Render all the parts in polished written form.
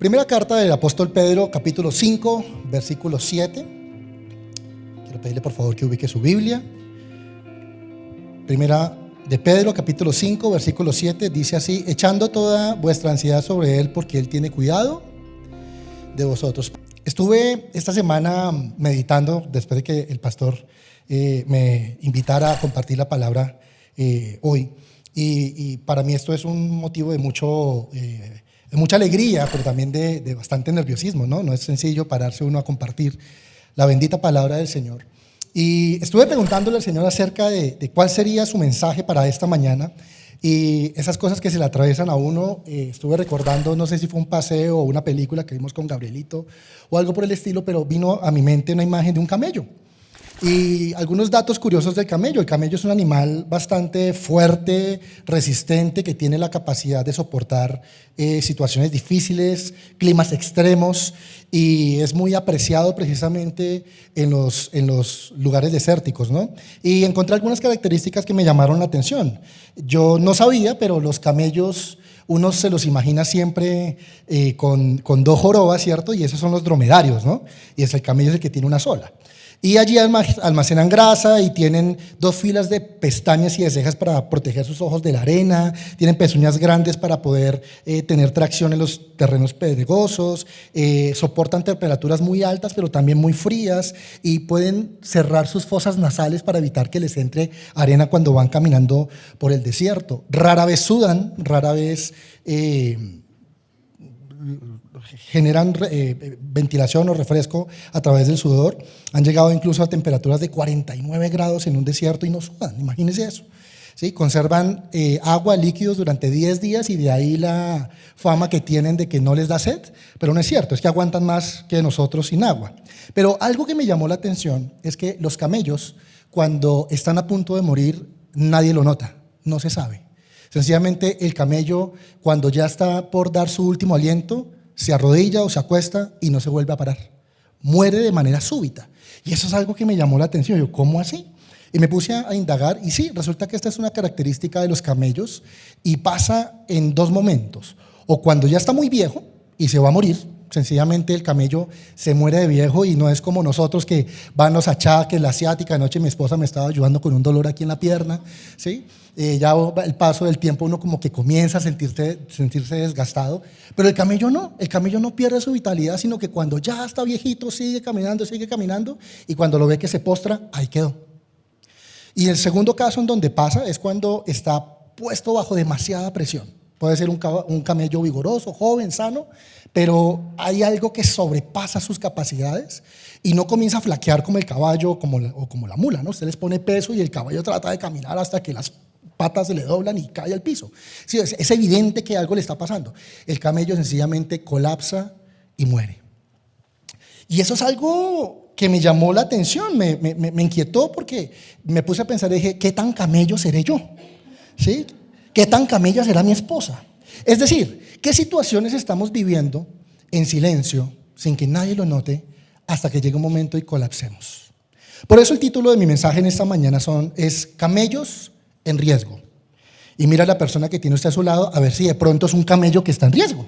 Primera carta del apóstol Pedro, capítulo 5, versículo 7. Quiero pedirle por favor que ubique su Biblia. Primera de Pedro, capítulo 5, versículo 7, dice así: echando toda vuestra ansiedad sobre Él, porque Él tiene cuidado de vosotros. Estuve esta semana meditando, después de que el pastor me invitara a compartir la palabra hoy. Y para mí esto es un motivo de mucha alegría, pero también de bastante nerviosismo, ¿no? No es sencillo pararse uno a compartir la bendita palabra del Señor. Y estuve preguntándole al Señor acerca de cuál sería su mensaje para esta mañana. Y esas cosas que se le atraviesan a uno, estuve recordando, no sé si fue un paseo o una película que vimos con Gabrielito o algo por el estilo, pero vino a mi mente una imagen de un camello. Y algunos datos curiosos del camello. El camello es un animal bastante fuerte, resistente, que tiene la capacidad de soportar situaciones difíciles, climas extremos, y es muy apreciado precisamente en los lugares desérticos, ¿no? Y encontré algunas características que me llamaron la atención. Yo no sabía, pero los camellos uno se los imagina siempre con dos jorobas, ¿cierto? Y esos son los dromedarios, ¿no? Y el camello es el que tiene una sola. Y allí almacenan grasa y tienen dos filas de pestañas y de cejas para proteger sus ojos de la arena, tienen pezuñas grandes para poder tener tracción en los terrenos pedregosos, soportan temperaturas muy altas pero también muy frías, y pueden cerrar sus fosas nasales para evitar que les entre arena cuando van caminando por el desierto. Rara vez sudan, rara vez generan ventilación o refresco a través del sudor. Han llegado incluso a temperaturas de 49 grados en un desierto y no sudan, imagínense eso. ¿Sí? Conservan agua, líquidos durante 10 días, y de ahí la fama que tienen de que no les da sed, pero no es cierto, es que aguantan más que nosotros sin agua. Pero algo que me llamó la atención es que los camellos, cuando están a punto de morir, nadie lo nota, no se sabe. Sencillamente el camello, cuando ya está por dar su último aliento, se arrodilla o se acuesta y no se vuelve a parar. Muere de manera súbita. Y eso es algo que me llamó la atención. Yo, ¿cómo así? Y me puse a indagar, y sí, resulta que esta es una característica de los camellos y pasa en dos momentos. O cuando ya está muy viejo y se va a morir, sencillamente el camello se muere de viejo, y no es como nosotros que van los achaques, la ciática. Anoche mi esposa me estaba ayudando con un dolor aquí en la pierna, ¿sí? Ya el paso del tiempo uno como que comienza a sentirse desgastado, pero el camello no pierde su vitalidad, sino que cuando ya está viejito sigue caminando, y cuando lo ve que se postra, ahí quedó. Y el segundo caso en donde pasa es cuando está puesto bajo demasiada presión. Puede ser un camello vigoroso, joven, sano, pero hay algo que sobrepasa sus capacidades y no comienza a flaquear como el caballo o como la mula, ¿no? Usted les pone peso y el caballo trata de caminar hasta que las patas se le doblan y cae al piso. Sí, es evidente que algo le está pasando. El camello sencillamente colapsa y muere. Y eso es algo que me llamó la atención, me inquietó, porque me puse a pensar, dije, ¿qué tan camello seré yo? ¿Sí? ¿Qué tan camella será mi esposa? Es decir, ¿qué situaciones estamos viviendo en silencio, sin que nadie lo note, hasta que llegue un momento y colapsemos? Por eso el título de mi mensaje en esta mañana es Camellos en riesgo. Y mira a la persona que tiene usted a su lado, a ver si de pronto es un camello que está en riesgo.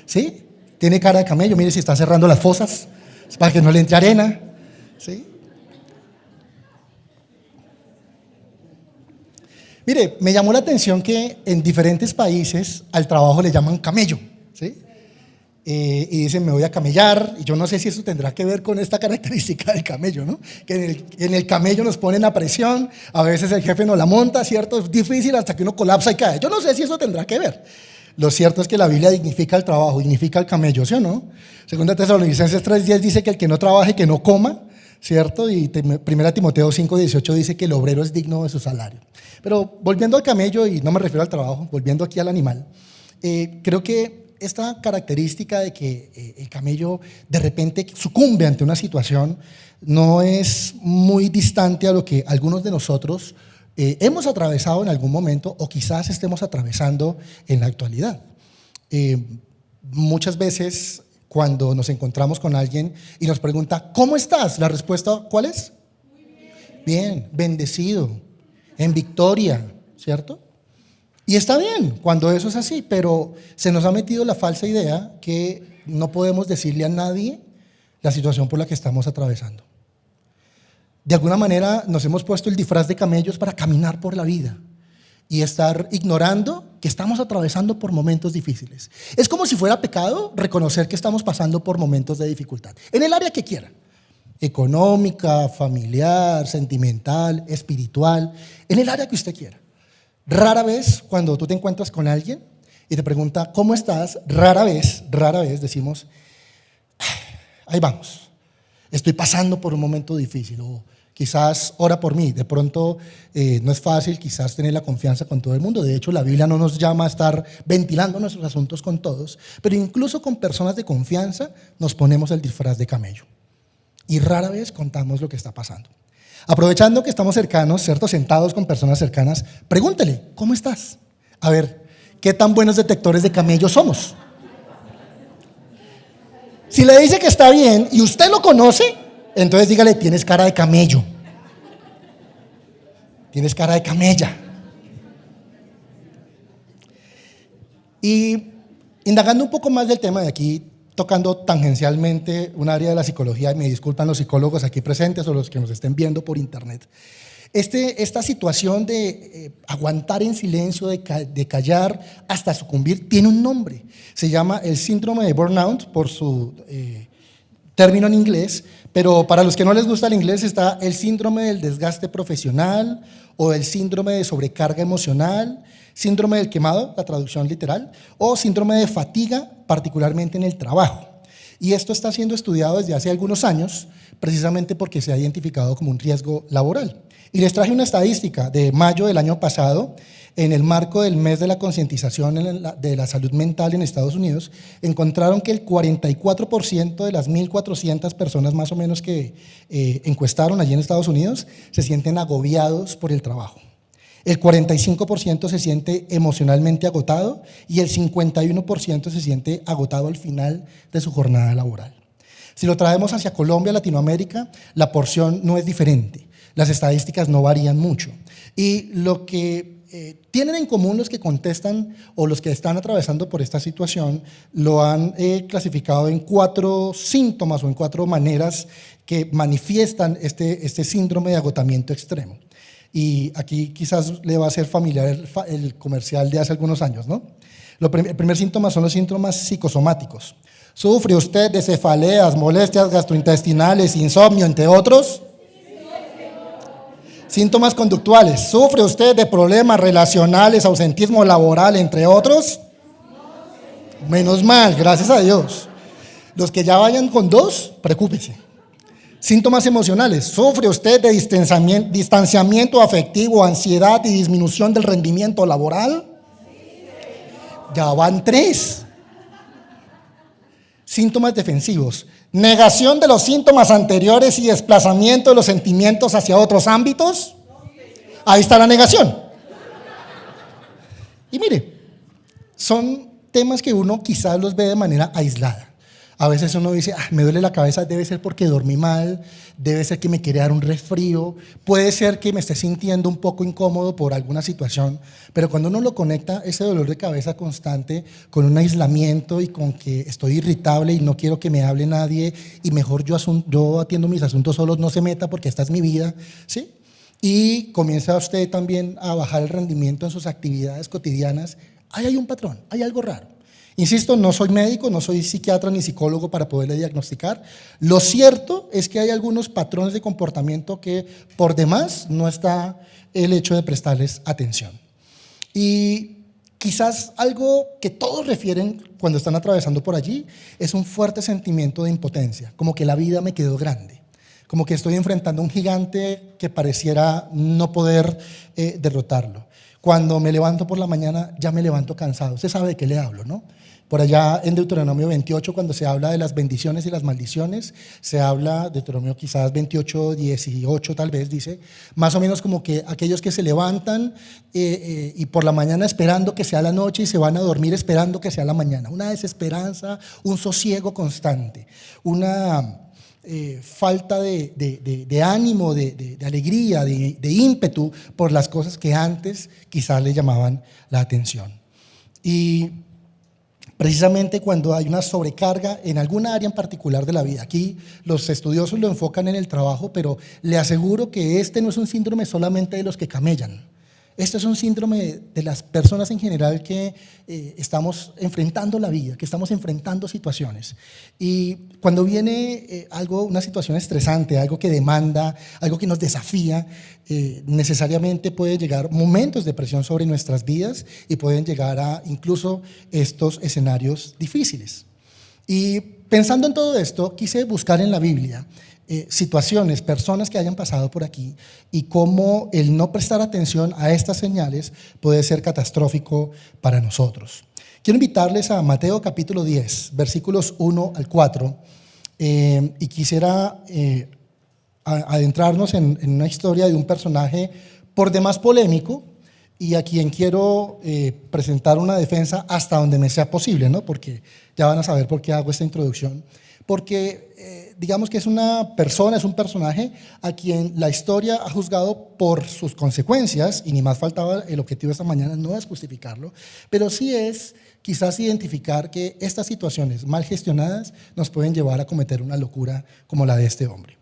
¿Sí? Tiene cara de camello, mire si está cerrando las fosas para que no le entre arena. ¿Sí? Mire, me llamó la atención que en diferentes países al trabajo le llaman camello, ¿sí? Y dicen, me voy a camellar, y yo no sé si eso tendrá que ver con esta característica del camello, ¿no? Que en el camello nos ponen a presión, a veces el jefe nos la monta, ¿cierto? Es difícil hasta que uno colapsa y cae. Yo no sé si eso tendrá que ver. Lo cierto es que la Biblia dignifica el trabajo, dignifica el camello, ¿sí o no? Segunda Tesalonicenses 3:10 dice que el que no trabaje, que no coma, ¿cierto? Y Primera Timoteo 5:18 dice que el obrero es digno de su salario. Pero volviendo al camello, y no me refiero al trabajo, volviendo aquí al animal, creo que esta característica de que el camello de repente sucumbe ante una situación no es muy distante a lo que algunos de nosotros hemos atravesado en algún momento, o quizás estemos atravesando en la actualidad. Muchas veces cuando nos encontramos con alguien y nos pregunta, ¿cómo estás? La respuesta, ¿cuál es? Muy bien. Bien, bendecido, en victoria, ¿cierto? Y está bien cuando eso es así, pero se nos ha metido la falsa idea que no podemos decirle a nadie la situación por la que estamos atravesando. De alguna manera nos hemos puesto el disfraz de camellos para caminar por la vida y estar ignorando que estamos atravesando por momentos difíciles. Es como si fuera pecado reconocer que estamos pasando por momentos de dificultad, en el área que quiera, económica, familiar, sentimental, espiritual, en el área que usted quiera. Rara vez cuando tú te encuentras con alguien y te pregunta ¿cómo estás? Rara vez decimos ahí vamos, estoy pasando por un momento difícil, o quizás ora por mí. De pronto no es fácil quizás tener la confianza con todo el mundo. De hecho, la Biblia no nos llama a estar ventilando nuestros asuntos con todos, pero incluso con personas de confianza nos ponemos el disfraz de camello y rara vez contamos lo que está pasando. Aprovechando que estamos cercanos, ¿cierto? Sentados con personas cercanas, pregúntele, ¿cómo estás? A ver, ¿qué tan buenos detectores de camellos somos? Si le dice que está bien y usted lo conoce, entonces dígale, tienes cara de camello. Tienes cara de camella. Y indagando un poco más del tema de aquí, tocando tangencialmente un área de la psicología, y me disculpan los psicólogos aquí presentes o los que nos estén viendo por internet, esta situación de aguantar en silencio, de callar hasta sucumbir, tiene un nombre. Se llama el síndrome de burnout por su término en inglés, pero para los que no les gusta el inglés está el síndrome del desgaste profesional o el síndrome de sobrecarga emocional, síndrome del quemado, la traducción literal, o síndrome de fatiga, particularmente en el trabajo. Y esto está siendo estudiado desde hace algunos años, precisamente porque se ha identificado como un riesgo laboral. Y les traje una estadística de mayo del año pasado, en el marco del mes de la concientización de la salud mental en Estados Unidos, encontraron que el 44% de las 1.400 personas más o menos que encuestaron allí en Estados Unidos se sienten agobiados por el trabajo. El 45% se siente emocionalmente agotado y el 51% se siente agotado al final de su jornada laboral. Si lo traemos hacia Colombia, Latinoamérica, la porción no es diferente. Las estadísticas no varían mucho. Y lo que tienen en común los que contestan o los que están atravesando por esta situación lo han clasificado en 4 síntomas o en 4 maneras que manifiestan este síndrome de agotamiento extremo. Y aquí quizás le va a ser familiar el comercial de hace algunos años, ¿no? El primer síntoma son los síntomas psicosomáticos. ¿Sufre usted de cefaleas, molestias gastrointestinales, insomnio, entre otros? Síntomas conductuales. ¿Sufre usted de problemas relacionales, ausentismo laboral, entre otros? Menos mal, gracias a Dios. Los que ya vayan con 2, preocúpese. Síntomas emocionales. ¿Sufre usted de distanciamiento afectivo, ansiedad y disminución del rendimiento laboral? Ya van 3. Síntomas defensivos. Negación de los síntomas anteriores y desplazamiento de los sentimientos hacia otros ámbitos. Ahí está la negación. Y mire, son temas que uno quizás los ve de manera aislada. A veces uno dice, me duele la cabeza, debe ser porque dormí mal, debe ser que me quiere dar un resfrío, puede ser que me esté sintiendo un poco incómodo por alguna situación, pero cuando uno lo conecta, ese dolor de cabeza constante con un aislamiento y con que estoy irritable y no quiero que me hable nadie y mejor yo atiendo mis asuntos solos, no se meta porque esta es mi vida, ¿sí? Y comienza usted también a bajar el rendimiento en sus actividades cotidianas. Ahí hay un patrón, hay algo raro. Insisto, no soy médico, no soy psiquiatra ni psicólogo para poderle diagnosticar. Lo cierto es que hay algunos patrones de comportamiento que por demás no está el hecho de prestarles atención. Y quizás algo que todos refieren cuando están atravesando por allí es un fuerte sentimiento de impotencia, como que la vida me quedó grande, como que estoy enfrentando a un gigante que pareciera no poder derrotarlo. Cuando me levanto por la mañana, ya me levanto cansado. Usted sabe de qué le hablo, ¿no? Por allá en Deuteronomio 28, cuando se habla de las bendiciones y las maldiciones, se habla, Deuteronomio quizás 28, 18 tal vez, dice, más o menos como que aquellos que se levantan y por la mañana esperando que sea la noche y se van a dormir esperando que sea la mañana. Una desesperanza, un sosiego constante, una falta de ánimo, de alegría, de ímpetu por las cosas que antes quizás le llamaban la atención. Y precisamente cuando hay una sobrecarga en alguna área en particular de la vida. Aquí los estudiosos lo enfocan en el trabajo, pero le aseguro que este no es un síndrome solamente de los que camellan. Este es un síndrome de las personas en general que estamos enfrentando la vida, que estamos enfrentando situaciones. Y cuando viene una situación estresante, algo que demanda, algo que nos desafía, necesariamente puede llegar momentos de presión sobre nuestras vidas y pueden llegar a incluso estos escenarios difíciles. Y pensando en todo esto, quise buscar en la Biblia situaciones, personas que hayan pasado por aquí y cómo el no prestar atención a estas señales puede ser catastrófico para nosotros. Quiero invitarles a Mateo capítulo 10, versículos 1 al 4, y quisiera adentrarnos en una historia de un personaje por demás polémico y a quien quiero presentar una defensa hasta donde me sea posible, ¿no? Porque ya van a saber por qué hago esta introducción. Porque digamos que es una persona, es un personaje a quien la historia ha juzgado por sus consecuencias, y ni más faltaba, el objetivo de esta mañana no es justificarlo, pero sí es quizás identificar que estas situaciones mal gestionadas nos pueden llevar a cometer una locura como la de este hombre.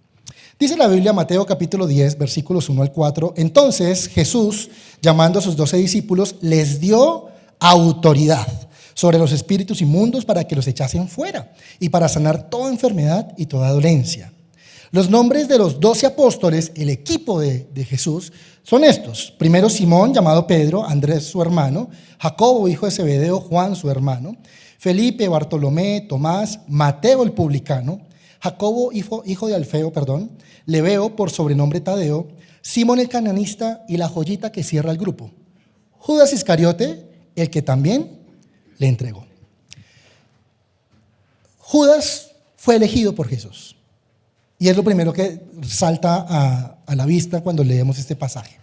Dice la Biblia, Mateo capítulo 10, versículos 1 al 4, entonces Jesús, llamando a sus 12 discípulos, les dio autoridad sobre los espíritus inmundos para que los echasen fuera y para sanar toda enfermedad y toda dolencia. Los nombres de los 12 apóstoles, el equipo de Jesús, son estos. Primero Simón, llamado Pedro, Andrés su hermano, Jacobo, hijo de Zebedeo, Juan su hermano, Felipe, Bartolomé, Tomás, Mateo el publicano, Jacobo, hijo de Alfeo, Lebeo, por sobrenombre Tadeo, Simón el cananista y la joyita que cierra el grupo, Judas Iscariote, el que también le entregó. Judas fue elegido por Jesús y es lo primero que salta a la vista cuando leemos este pasaje.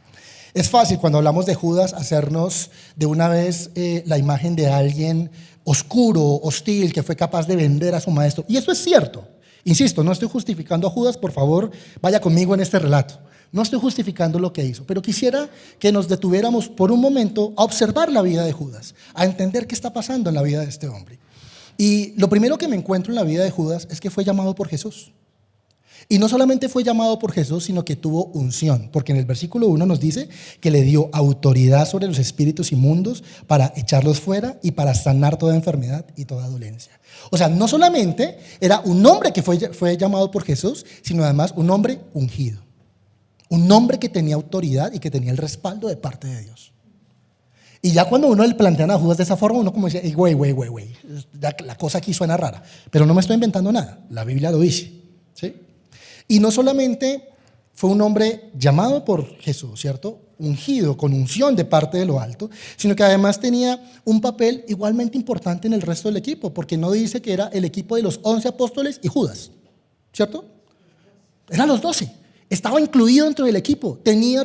Es fácil cuando hablamos de Judas hacernos de una vez la imagen de alguien oscuro, hostil, que fue capaz de vender a su maestro, y eso es cierto. Insisto, no estoy justificando a Judas, por favor, vaya conmigo en este relato. No estoy justificando lo que hizo, pero quisiera que nos detuviéramos por un momento a observar la vida de Judas, a entender qué está pasando en la vida de este hombre. Y lo primero que me encuentro en la vida de Judas es que fue llamado por Jesús. Y no solamente fue llamado por Jesús, sino que tuvo unción, porque en el versículo 1 nos dice que le dio autoridad sobre los espíritus inmundos para echarlos fuera y para sanar toda enfermedad y toda dolencia. O sea, no solamente era un hombre que fue llamado por Jesús, sino además un hombre ungido. Un hombre que tenía autoridad y que tenía el respaldo de parte de Dios. Y ya cuando uno le plantea a Judas de esa forma, uno como dice, güey, la cosa aquí suena rara. Pero no me estoy inventando nada, la Biblia lo dice, ¿sí? Y no solamente fue un hombre llamado por Jesús, ¿cierto? Ungido, con unción de parte de lo alto, sino que además tenía un papel igualmente importante en el resto del equipo, porque no dice que era el equipo de los 11 apóstoles y Judas, ¿cierto? Eran los 12. Estaba incluido dentro del equipo, tenía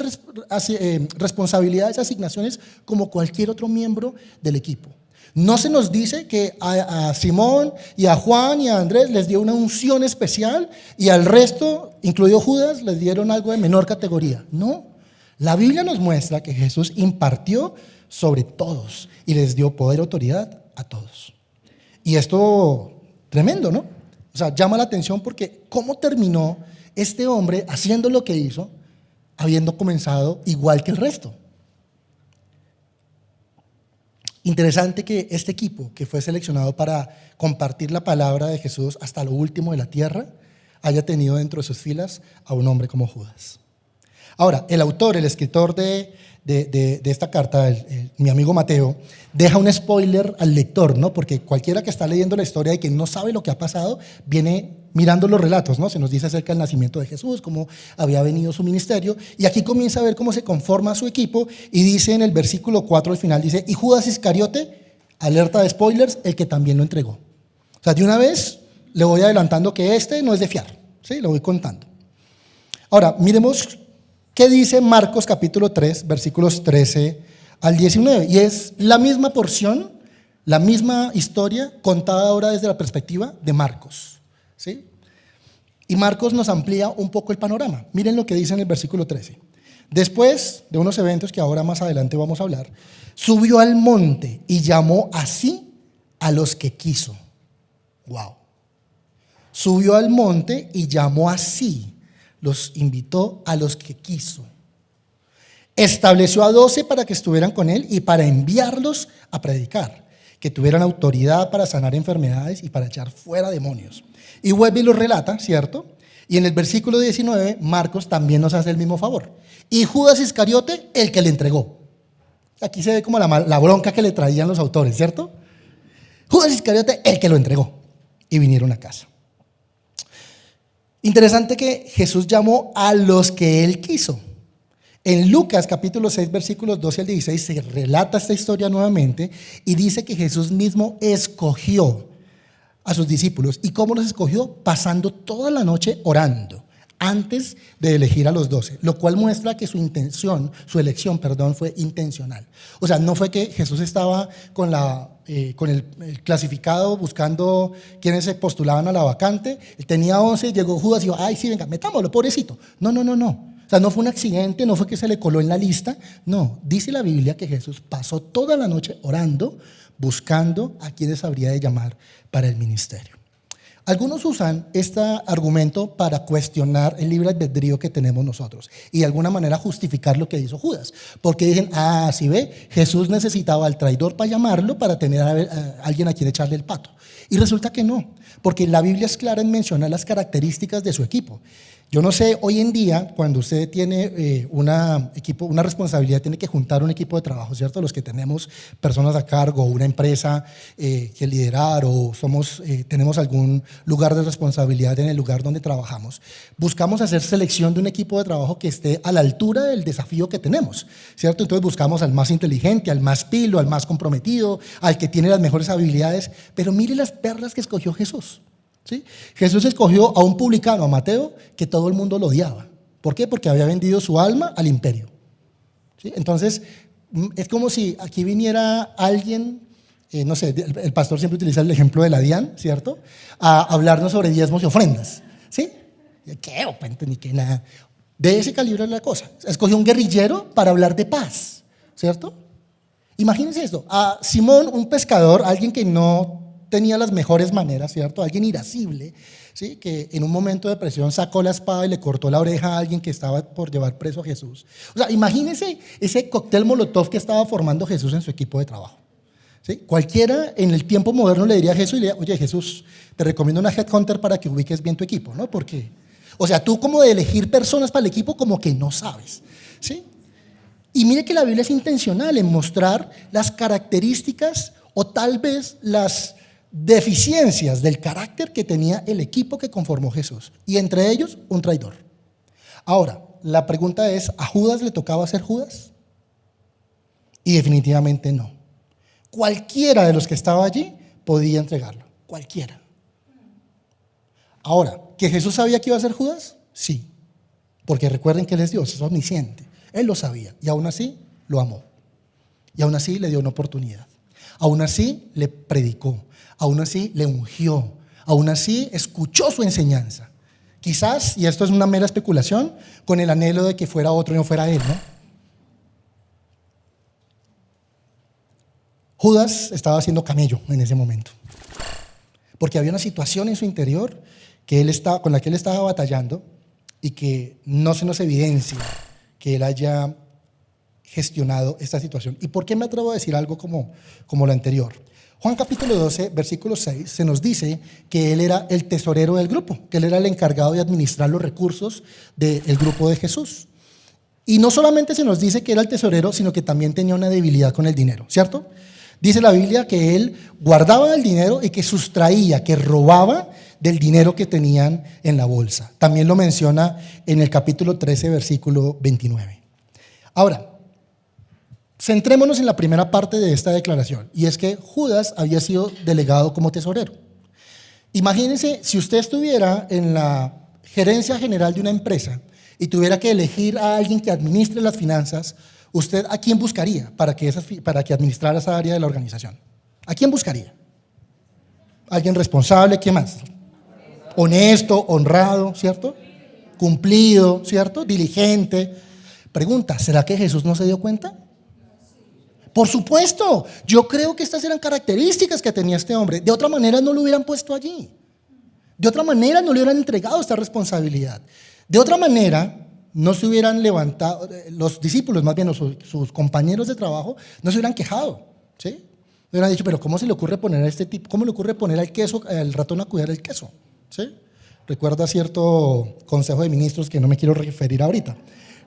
responsabilidades, asignaciones como cualquier otro miembro del equipo. No se nos dice que a Simón y a Juan y a Andrés les dio una unción especial y al resto, incluido Judas, les dieron algo de menor categoría. No, la Biblia nos muestra que Jesús impartió sobre todos y les dio poder y autoridad a todos. Y esto, tremendo, ¿no? O sea, llama la atención porque ¿cómo terminó este hombre haciendo lo que hizo, habiendo comenzado igual que el resto? Interesante que este equipo que fue seleccionado para compartir la palabra de Jesús hasta lo último de la tierra haya tenido dentro de sus filas a un hombre como Judas. Ahora, el autor, el escritor de esta carta, mi amigo Mateo, deja un spoiler al lector, ¿no? Porque cualquiera que está leyendo la historia y que no sabe lo que ha pasado, viene mirando los relatos, ¿no? Se nos dice acerca del nacimiento de Jesús, cómo había venido su ministerio, y aquí comienza a ver cómo se conforma su equipo, y dice en el versículo 4 al final, dice, y Judas Iscariote, alerta de spoilers, el que también lo entregó. O sea, de una vez le voy adelantando que este no es de fiar, ¿sí? Lo voy contando. Ahora, miremos qué dice Marcos capítulo 3, versículos 13 al 19, y es la misma porción, la misma historia, contada ahora desde la perspectiva de Marcos. ¿Sí? Y Marcos nos amplía un poco el panorama. Miren lo que dice en el versículo 13. Después de unos eventos que ahora más adelante vamos a hablar, subió al monte y llamó así a los que quiso. Wow. Subió al monte y llamó así, los invitó a los que quiso. Estableció a 12 para que estuvieran con él y para enviarlos a predicar, que tuvieran autoridad para sanar enfermedades y para echar fuera demonios. Y vuelve y lo relata, ¿cierto? Y en el versículo 19, Marcos también nos hace el mismo favor. Y Judas Iscariote, el que le entregó. Aquí se ve como la bronca que le traían los autores, ¿cierto? Judas Iscariote, el que lo entregó. Y vinieron a casa. Interesante que Jesús llamó a los que él quiso. En Lucas capítulo 6 versículos 12 al 16 se relata esta historia nuevamente y dice que Jesús mismo escogió a sus discípulos. ¿Y cómo los escogió? Pasando toda la noche orando antes de elegir a los 12, lo cual muestra que su elección, fue intencional. O sea, no fue que Jesús estaba con el clasificado buscando quienes se postulaban a la vacante. Él tenía 11, llegó Judas y dijo, ay, sí, venga, metámoslo, pobrecito. No. O sea, no fue un accidente, no fue que se le coló en la lista. No, dice la Biblia que Jesús pasó toda la noche orando, buscando a quienes habría de llamar para el ministerio. Algunos usan este argumento para cuestionar el libre albedrío que tenemos nosotros y de alguna manera justificar lo que hizo Judas. Porque dicen, si ve, Jesús necesitaba al traidor para llamarlo, para tener a alguien a quien echarle el pato. Y resulta que no, porque la Biblia es clara en mencionar las características de su equipo. Yo no sé, hoy en día, cuando usted tiene una responsabilidad, tiene que juntar un equipo de trabajo, ¿cierto? Los que tenemos personas a cargo, una empresa que liderar o tenemos algún lugar de responsabilidad en el lugar donde trabajamos. Buscamos hacer selección de un equipo de trabajo que esté a la altura del desafío que tenemos, ¿cierto? Entonces buscamos al más inteligente, al más pilo, al más comprometido, al que tiene las mejores habilidades. Pero mire las perlas que escogió Jesús. ¿Sí? Jesús escogió a un publicano, a Mateo, que todo el mundo lo odiaba. ¿Por qué? Porque había vendido su alma al imperio. ¿Sí? Entonces, es como si aquí viniera alguien, no sé, el pastor siempre utiliza el ejemplo de la DIAN, ¿cierto? A hablarnos sobre diezmos y ofrendas. ¿Sí? ¿Qué? Ni qué nada. De ese calibre es la cosa. Escogió un guerrillero para hablar de paz, ¿cierto? Imagínense esto, a Simón, un pescador, alguien que no tenía las mejores maneras, ¿cierto? Alguien irascible, ¿sí? Que en un momento de presión sacó la espada y le cortó la oreja a alguien que estaba por llevar preso a Jesús. O sea, imagínense ese cóctel molotov que estaba formando Jesús en su equipo de trabajo. ¿Sí? Cualquiera en el tiempo moderno le diría a Jesús, oye Jesús, te recomiendo una headhunter para que ubiques bien tu equipo, ¿no? Porque, o sea, tú como de elegir personas para el equipo como que no sabes, ¿sí? Y mire que la Biblia es intencional en mostrar las características o tal vez las deficiencias del carácter que tenía el equipo que conformó Jesús, y entre ellos un traidor. Ahora, la pregunta es, ¿a Judas le tocaba ser Judas? Y definitivamente no. Cualquiera de los que estaba allí podía entregarlo, cualquiera. Ahora, ¿que Jesús sabía que iba a ser Judas? Sí, porque recuerden que Él es Dios, es omnisciente. Él lo sabía y aún así lo amó. Y aún así le dio una oportunidad. Aún así le predicó. Aún así le ungió, aún así escuchó su enseñanza. Quizás, y esto es una mera especulación, con el anhelo de que fuera otro y no fuera él, ¿no? Judas estaba haciendo camello en ese momento, porque había una situación en su interior con la que él estaba batallando y que no se nos evidencia que él haya gestionado esta situación. ¿Y por qué me atrevo a decir algo como lo anterior? Juan capítulo 12, versículo 6, se nos dice que él era el tesorero del grupo, que él era el encargado de administrar los recursos del grupo de Jesús. Y no solamente se nos dice que era el tesorero, sino que también tenía una debilidad con el dinero, ¿cierto? Dice la Biblia que él guardaba el dinero y que sustraía, que robaba del dinero que tenían en la bolsa. También lo menciona en el capítulo 13, versículo 29. Ahora, centrémonos en la primera parte de esta declaración, y es que Judas había sido delegado como tesorero. Imagínense si usted estuviera en la gerencia general de una empresa y tuviera que elegir a alguien que administre las finanzas, ¿usted a quién buscaría para que administrara esa área de la organización? ¿A quién buscaría? ¿Alguien responsable? ¿Qué más? Honesto, honrado, ¿cierto? Cumplido, ¿cierto? Diligente. Pregunta, ¿será que Jesús no se dio cuenta? Por supuesto, yo creo que estas eran características que tenía este hombre. De otra manera no lo hubieran puesto allí. De otra manera no le hubieran entregado esta responsabilidad. De otra manera no se hubieran levantado, los discípulos más bien, o sus compañeros de trabajo, no se hubieran quejado, ¿sí? Le hubieran dicho, pero ¿cómo se le ocurre poner a este tipo, cómo le ocurre poner al ratón a cuidar el queso? ¿Sí? Recuerda cierto consejo de ministros que no me quiero referir ahorita,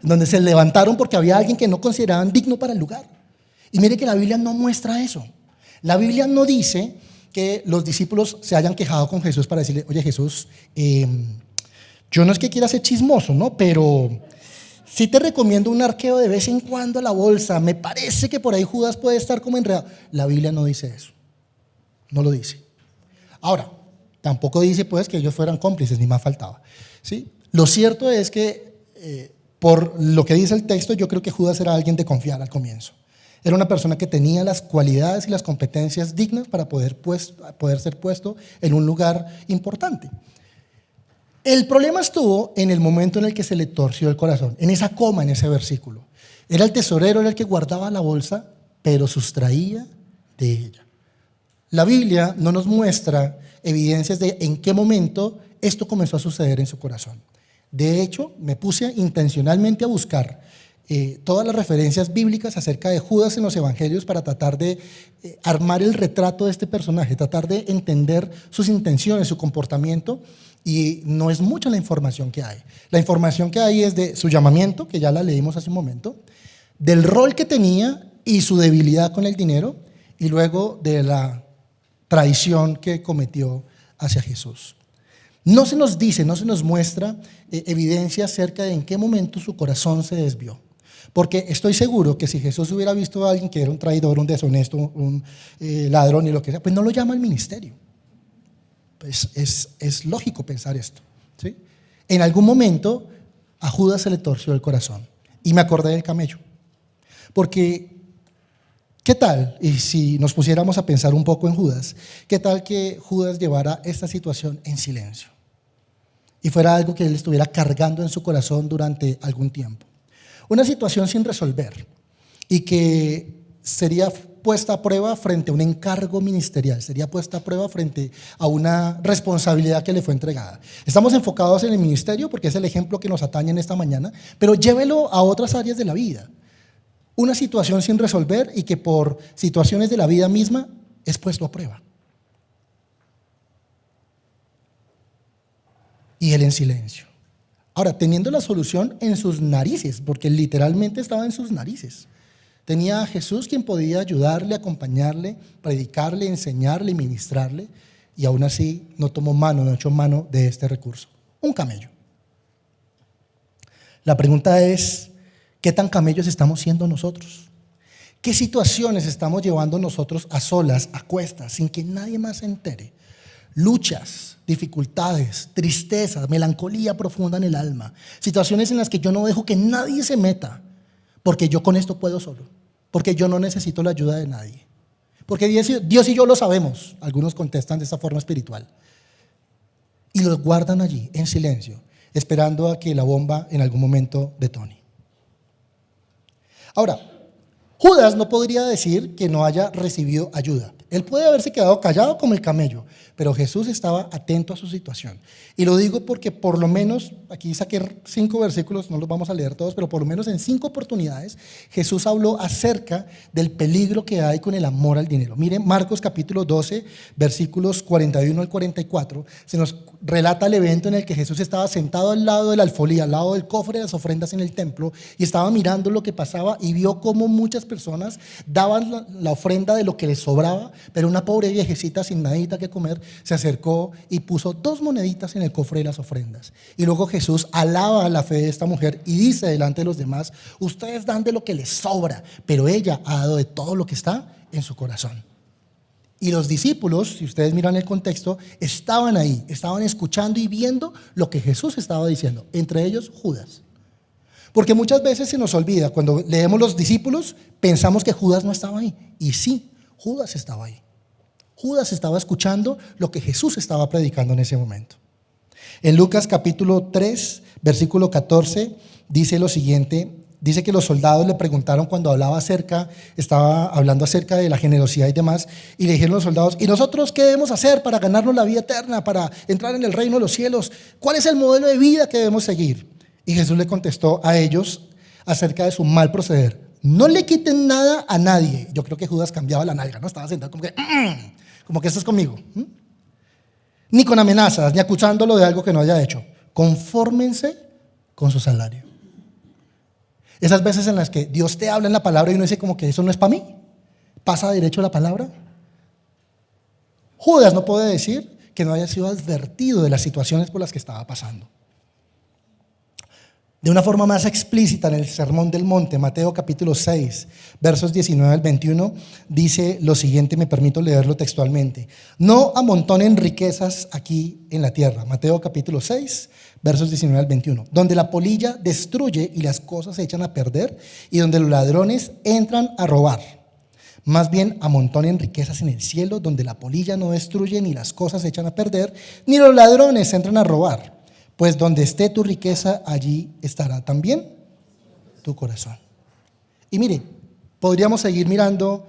donde se levantaron porque había alguien que no consideraban digno para el lugar. Y mire que la Biblia no muestra eso. La Biblia no dice que los discípulos se hayan quejado con Jesús para decirle, oye Jesús, yo no es que quiera ser chismoso, ¿no? Pero sí te recomiendo un arqueo de vez en cuando a la bolsa. Me parece que por ahí Judas puede estar como enredado. La Biblia no dice eso. No lo dice. Ahora, tampoco dice pues que ellos fueran cómplices, ni más faltaba, ¿sí? Lo cierto es que por lo que dice el texto, yo creo que Judas era alguien de confiar al comienzo. Era una persona que tenía las cualidades y las competencias dignas para poder ser puesto en un lugar importante. El problema estuvo en el momento en el que se le torció el corazón, en esa coma, en ese versículo. Era el tesorero, era el que guardaba la bolsa, pero sustraía de ella. La Biblia no nos muestra evidencias de en qué momento esto comenzó a suceder en su corazón. De hecho, me puse intencionalmente a buscar todas las referencias bíblicas acerca de Judas en los evangelios para tratar de armar el retrato de este personaje, tratar de entender sus intenciones, su comportamiento, y no es mucha la información que hay. La información que hay es de su llamamiento, que ya la leímos hace un momento, del rol que tenía y su debilidad con el dinero, y luego de la traición que cometió hacia Jesús. No se nos dice, no se nos muestra evidencia acerca de en qué momento su corazón se desvió. Porque estoy seguro que si Jesús hubiera visto a alguien que era un traidor, un deshonesto, un ladrón y lo que sea, pues no lo llama al ministerio. Pues es lógico pensar esto, ¿sí? En algún momento a Judas se le torció el corazón. Y me acordé del camello. Porque, ¿qué tal? Y si nos pusiéramos a pensar un poco en Judas, ¿qué tal que Judas llevara esta situación en silencio? Y fuera algo que él estuviera cargando en su corazón durante algún tiempo. Una situación sin resolver y que sería puesta a prueba frente a un encargo ministerial, sería puesta a prueba frente a una responsabilidad que le fue entregada. Estamos enfocados en el ministerio porque es el ejemplo que nos atañe en esta mañana, pero llévelo a otras áreas de la vida. Una situación sin resolver y que por situaciones de la vida misma es puesto a prueba. Y él en silencio. Ahora, teniendo la solución en sus narices, porque literalmente estaba en sus narices. Tenía a Jesús quien podía ayudarle, acompañarle, predicarle, enseñarle, ministrarle, y aún así no echó mano de este recurso, un camello. La pregunta es, ¿qué tan camellos estamos siendo nosotros? ¿Qué situaciones estamos llevando nosotros a solas, a cuestas, sin que nadie más se entere? Luchas, dificultades, tristeza, melancolía profunda en el alma, situaciones en las que yo no dejo que nadie se meta, porque yo con esto puedo solo, porque yo no necesito la ayuda de nadie, porque Dios y yo lo sabemos. Algunos contestan de esta forma espiritual y los guardan allí en silencio, esperando a que la bomba en algún momento detone. Ahora, Judas no podría decir que no haya recibido ayuda. Él puede haberse quedado callado como el camello, pero Jesús estaba atento a su situación. Y lo digo porque por lo menos, aquí saqué 5 versículos, no los vamos a leer todos, pero por lo menos en 5 oportunidades Jesús habló acerca del peligro que hay con el amor al dinero. Miren, Marcos capítulo 12, versículos 41 al 44, se nos relata el evento en el que Jesús estaba sentado al lado de la alfolía, al lado del cofre de las ofrendas en el templo, y estaba mirando lo que pasaba y vio cómo muchas personas daban la ofrenda de lo que les sobraba, pero una pobre viejecita sin nadita que comer se acercó y puso 2 moneditas en el cofre de las ofrendas. Y luego Jesús alaba la fe de esta mujer y dice delante de los demás: ustedes dan de lo que les sobra, pero ella ha dado de todo lo que está en su corazón. Y los discípulos, si ustedes miran el contexto, estaban ahí, estaban escuchando y viendo lo que Jesús estaba diciendo, entre ellos Judas. Porque muchas veces se nos olvida, cuando leemos los discípulos, pensamos que Judas no estaba ahí. Y sí, Judas estaba ahí. Judas estaba escuchando lo que Jesús estaba predicando en ese momento. En Lucas capítulo 3, versículo 14, dice lo siguiente Dice que los soldados le preguntaron cuando estaba hablando acerca de la generosidad y demás, y le dijeron los soldados: ¿y nosotros qué debemos hacer para ganarnos la vida eterna, para entrar en el reino de los cielos? ¿Cuál es el modelo de vida que debemos seguir? Y Jesús le contestó a ellos acerca de su mal proceder: no le quiten nada a nadie. Yo creo que Judas cambiaba la nalga, ¿no? Estaba sentado como que estás conmigo. Ni con amenazas, ni acusándolo de algo que no haya hecho. Confórmense con su salario. Esas veces en las que Dios te habla en la palabra y uno dice como que eso no es para mí, pasa derecho la palabra. Judas no puede decir que no haya sido advertido de las situaciones por las que estaba pasando. De una forma más explícita, en el Sermón del Monte, Mateo capítulo 6, versos 19 al 21, dice lo siguiente, me permito leerlo textualmente: no amontonen riquezas aquí en la tierra. Mateo capítulo 6, versos 19 al 21, donde la polilla destruye y las cosas se echan a perder, y donde los ladrones entran a robar. Más bien amontonen riquezas en el cielo, donde la polilla no destruye ni las cosas se echan a perder, ni los ladrones entran a robar. Pues donde esté tu riqueza, allí estará también tu corazón. Y mire, podríamos seguir mirando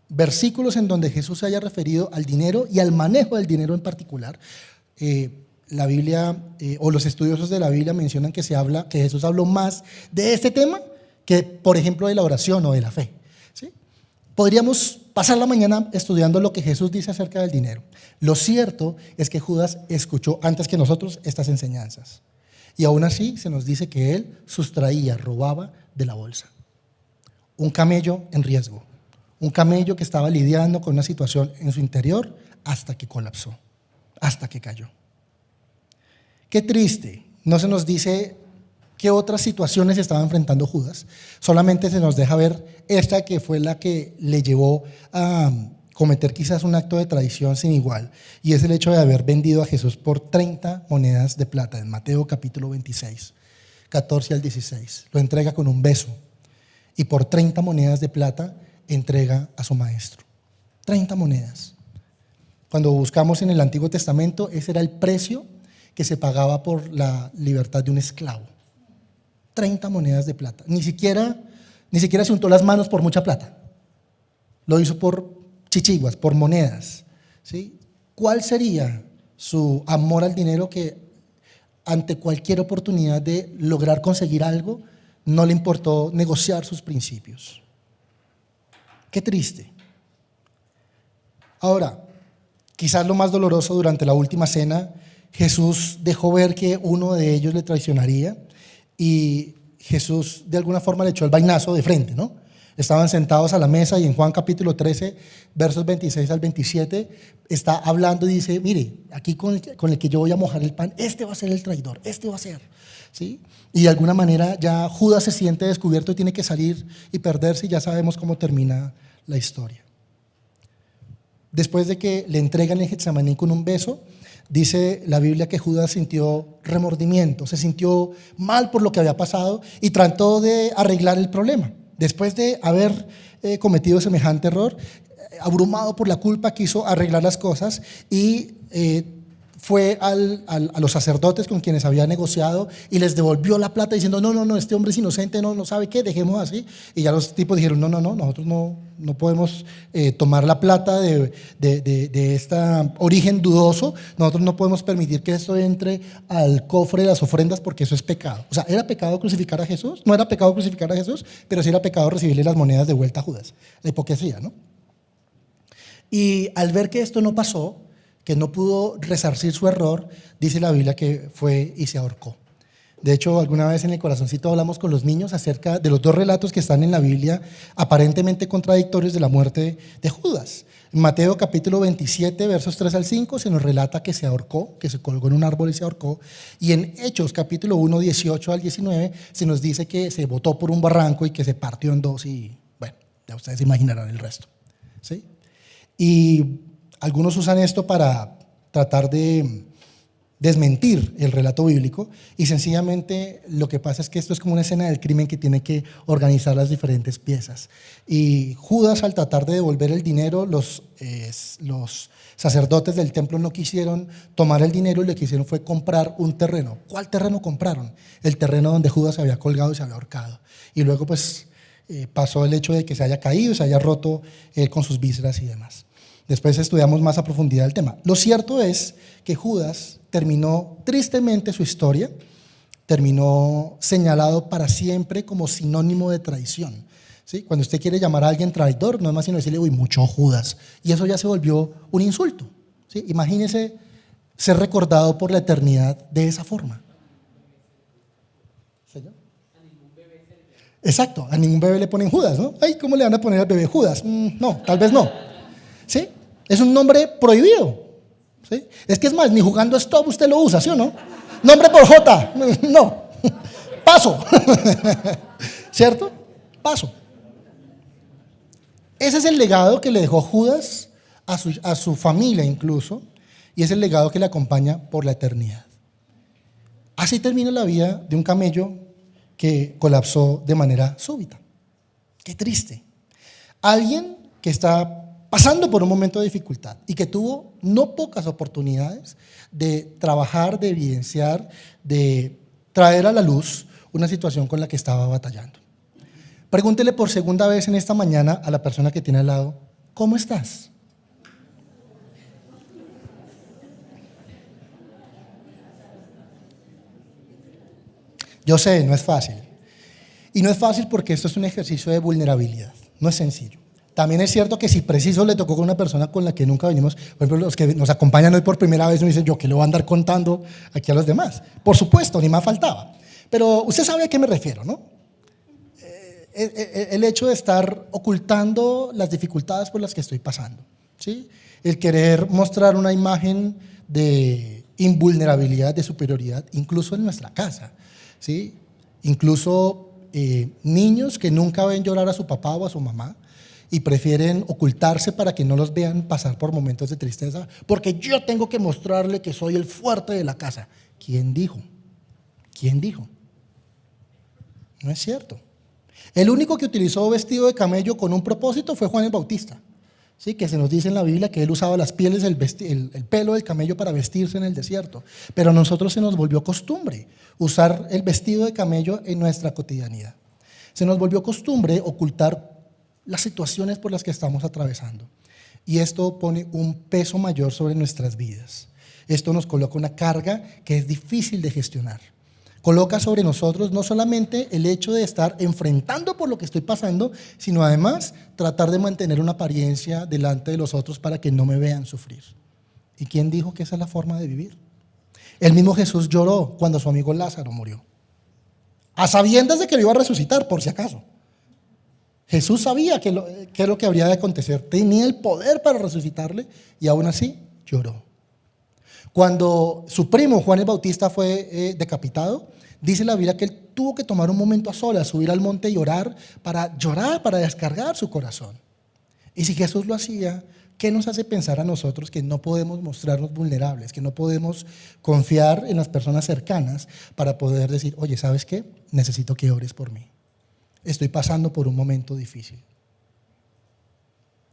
versículos en donde Jesús se haya referido al dinero y al manejo del dinero en particular. La Biblia o los estudiosos de la Biblia mencionan que Jesús habló más de este tema que, por ejemplo, de la oración o de la fe. ¿Sí? Podríamos pasar la mañana estudiando lo que Jesús dice acerca del dinero. Lo cierto es que Judas escuchó antes que nosotros estas enseñanzas. Y aún así se nos dice que él sustraía, robaba de la bolsa. Un camello en riesgo. Un camello que estaba lidiando con una situación en su interior hasta que colapsó, hasta que cayó. Qué triste. No se nos dice qué otras situaciones estaba enfrentando Judas. Solamente se nos deja ver esta que fue la que le llevó a cometer quizás un acto de traición sin igual, y es el hecho de haber vendido a Jesús por 30 monedas de plata. En Mateo capítulo 26, 14 al 16, lo entrega con un beso, y por 30 monedas de plata entrega a su maestro. 30 monedas. Cuando buscamos en el Antiguo Testamento, ese era el precio que se pagaba por la libertad de un esclavo. 30 monedas de plata. Ni siquiera se untó las manos por mucha plata. Lo hizo por chichiguas, por monedas. ¿Sí? ¿Cuál sería su amor al dinero que ante cualquier oportunidad de lograr conseguir algo no le importó negociar sus principios? Qué triste. Ahora, quizás lo más doloroso: durante la última cena, Jesús dejó ver que uno de ellos le traicionaría, y Jesús de alguna forma le echó el vainazo de frente, ¿no? Estaban sentados a la mesa y en Juan capítulo 13, versos 26 al 27, está hablando y dice: mire, aquí con el que yo voy a mojar el pan, este va a ser el traidor, este va a ser. ¿Sí? Y de alguna manera ya Judas se siente descubierto y tiene que salir y perderse, y ya sabemos cómo termina la historia. Después de que le entregan en Getsemaní con un beso, dice la Biblia que Judas sintió remordimiento, se sintió mal por lo que había pasado y trató de arreglar el problema. Después de haber cometido semejante error, abrumado por la culpa, quiso arreglar las cosas y fue a los sacerdotes con quienes había negociado y les devolvió la plata diciendo: no, este hombre es inocente, no sabe qué, dejemos así. Y ya los tipos dijeron: no, nosotros no podemos tomar la plata de este origen dudoso, nosotros no podemos permitir que esto entre al cofre de las ofrendas porque eso es pecado. O sea, ¿era pecado crucificar a Jesús? No era pecado crucificar a Jesús, pero sí era pecado recibirle las monedas de vuelta a Judas. La hipocresía, ¿no? Y al ver que esto no pasó, que no pudo resarcir su error, dice la Biblia que fue y se ahorcó. De hecho, alguna vez en el corazoncito hablamos con los niños acerca de los dos relatos que están en la Biblia aparentemente contradictorios de la muerte de Judas. En Mateo capítulo 27, versos 3 al 5, se nos relata que se ahorcó, que se colgó en un árbol y se ahorcó. Y en Hechos capítulo 1, 18 al 19, se nos dice que se botó por un barranco y que se partió en dos, y bueno, ya ustedes imaginarán el resto. ¿Sí? Y algunos usan esto para tratar de desmentir el relato bíblico y sencillamente lo que pasa es que esto es como una escena del crimen que tiene que organizar las diferentes piezas. Y Judas, al tratar de devolver el dinero, los sacerdotes del templo no quisieron tomar el dinero y lo que hicieron fue comprar un terreno. ¿Cuál terreno compraron? El terreno donde Judas se había colgado y se había ahorcado. Y luego pues pasó el hecho de que se haya caído, se haya roto con sus vísceras y demás. Después estudiamos más a profundidad el tema. Lo cierto es que Judas terminó tristemente su historia, terminó señalado para siempre como sinónimo de traición. ¿Sí? Cuando usted quiere llamar a alguien traidor, no es más sino decirle, uy, mucho Judas. Y eso ya se volvió un insulto. ¿Sí? Imagínese ser recordado por la eternidad de esa forma. ¿Señor? Exacto, a ningún bebé le ponen Judas, ¿no? Ay, ¿cómo le van a poner al bebé Judas? No, tal vez no. ¿Sí? Es un nombre prohibido. ¿Sí? Es que es más, ni jugando stop usted lo usa, ¿sí o no? Nombre por J, no. Paso. ¿Cierto? Paso. Ese es el legado que le dejó Judas a su familia incluso, y es el legado que le acompaña por la eternidad. Así termina la vida de un camello que colapsó de manera súbita. Qué triste. Alguien que está pasando por un momento de dificultad y que tuvo no pocas oportunidades de trabajar, de evidenciar, de traer a la luz una situación con la que estaba batallando. Pregúntele por segunda vez en esta mañana a la persona que tiene al lado, ¿cómo estás? Yo sé, no es fácil. Y no es fácil porque esto es un ejercicio de vulnerabilidad, no es sencillo. También es cierto que si preciso le tocó con una persona con la que nunca venimos, por ejemplo, los que nos acompañan hoy por primera vez, nos dicen, yo que le voy a andar contando aquí a los demás. Por supuesto, ni más faltaba. Pero usted sabe a qué me refiero, ¿no? El hecho de estar ocultando las dificultades por las que estoy pasando, ¿sí? El querer mostrar una imagen de invulnerabilidad, de superioridad, incluso en nuestra casa, ¿sí? Incluso niños que nunca ven llorar a su papá o a su mamá y prefieren ocultarse para que no los vean pasar por momentos de tristeza, porque yo tengo que mostrarle que soy el fuerte de la casa. ¿Quién dijo? ¿Quién dijo? No es cierto. El único que utilizó vestido de camello con un propósito fue Juan el Bautista, ¿sí? Que se nos dice en la Biblia que él usaba las pieles, el pelo del camello para vestirse en el desierto. Pero a nosotros se nos volvió costumbre usar el vestido de camello en nuestra cotidianidad. Se nos volvió costumbre ocultar las situaciones por las que estamos atravesando. Y esto pone un peso mayor sobre nuestras vidas. Esto nos coloca una carga que es difícil de gestionar. Coloca sobre nosotros no solamente el hecho de estar enfrentando por lo que estoy pasando, sino además tratar de mantener una apariencia delante de los otros para que no me vean sufrir. ¿Y quién dijo que esa es la forma de vivir? El mismo Jesús lloró cuando su amigo Lázaro murió, a sabiendas de que lo iba a resucitar, por si acaso. Jesús sabía qué es lo que habría de acontecer, tenía el poder para resucitarle y aún así lloró. Cuando su primo Juan el Bautista fue decapitado, dice la Biblia que él tuvo que tomar un momento a solas, subir al monte y llorar, para descargar su corazón. Y si Jesús lo hacía, ¿qué nos hace pensar a nosotros que no podemos mostrarnos vulnerables, que no podemos confiar en las personas cercanas para poder decir, oye, ¿sabes qué? Necesito que ores por mí. Estoy pasando por un momento difícil.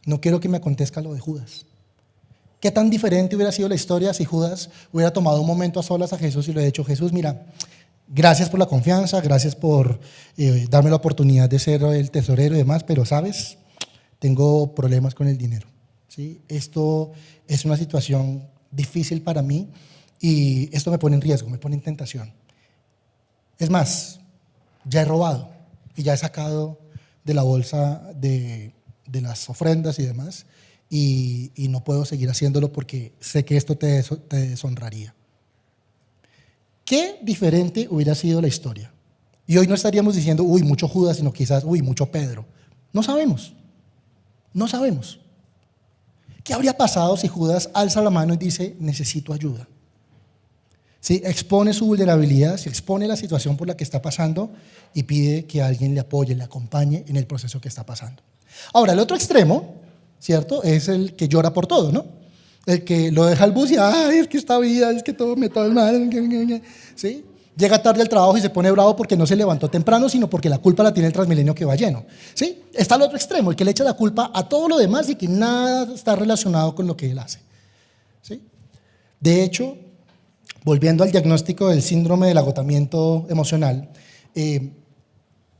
No quiero que me acontezca lo de Judas. ¿Qué tan diferente hubiera sido la historia si Judas hubiera tomado un momento a solas a Jesús y le hubiera dicho, Jesús, mira, gracias por la confianza, gracias por darme la oportunidad de ser el tesorero y demás, pero sabes, tengo problemas con el dinero, ¿sí? Esto es una situación difícil para mí y esto me pone en riesgo, me pone en tentación. Es más, ya he robado y ya he sacado de la bolsa de las ofrendas y demás, y no puedo seguir haciéndolo porque sé que esto te deshonraría. ¿Qué diferente hubiera sido la historia? Y hoy no estaríamos diciendo, uy, mucho Judas, sino quizás, uy, mucho Pedro. No sabemos. No sabemos. ¿Qué habría pasado si Judas alza la mano y dice, necesito ayuda? ¿Sí? Expone su vulnerabilidad, se expone la situación por la que está pasando y pide que alguien le apoye, le acompañe en el proceso que está pasando. Ahora, el otro extremo, ¿cierto? Es el que llora por todo, ¿no? El que lo deja al bus y, ay, es que esta vida, es que todo me todo es mal, ¿sí? Llega tarde al trabajo y se pone bravo porque no se levantó temprano, sino porque la culpa la tiene el Transmilenio que va lleno, ¿sí? Está al otro extremo, el que le echa la culpa a todo lo demás y que nada está relacionado con lo que él hace, ¿sí? De hecho, volviendo al diagnóstico del síndrome del agotamiento emocional,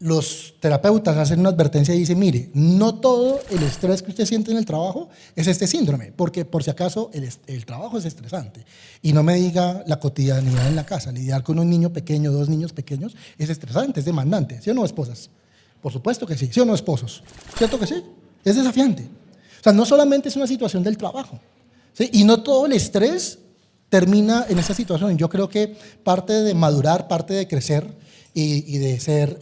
los terapeutas hacen una advertencia y dicen, mire, no todo el estrés que usted siente en el trabajo es este síndrome, porque por si acaso el trabajo es estresante. Y no me diga la cotidianidad en la casa, lidiar con un niño pequeño, 2 niños pequeños, es estresante, es demandante, ¿sí o no, esposas? Por supuesto que sí, ¿sí o no, esposos? ¿Cierto que sí? Es desafiante. O sea, no solamente es una situación del trabajo, ¿sí? Y no todo el estrés termina en esa situación. Yo creo que parte de madurar, parte de crecer y de ser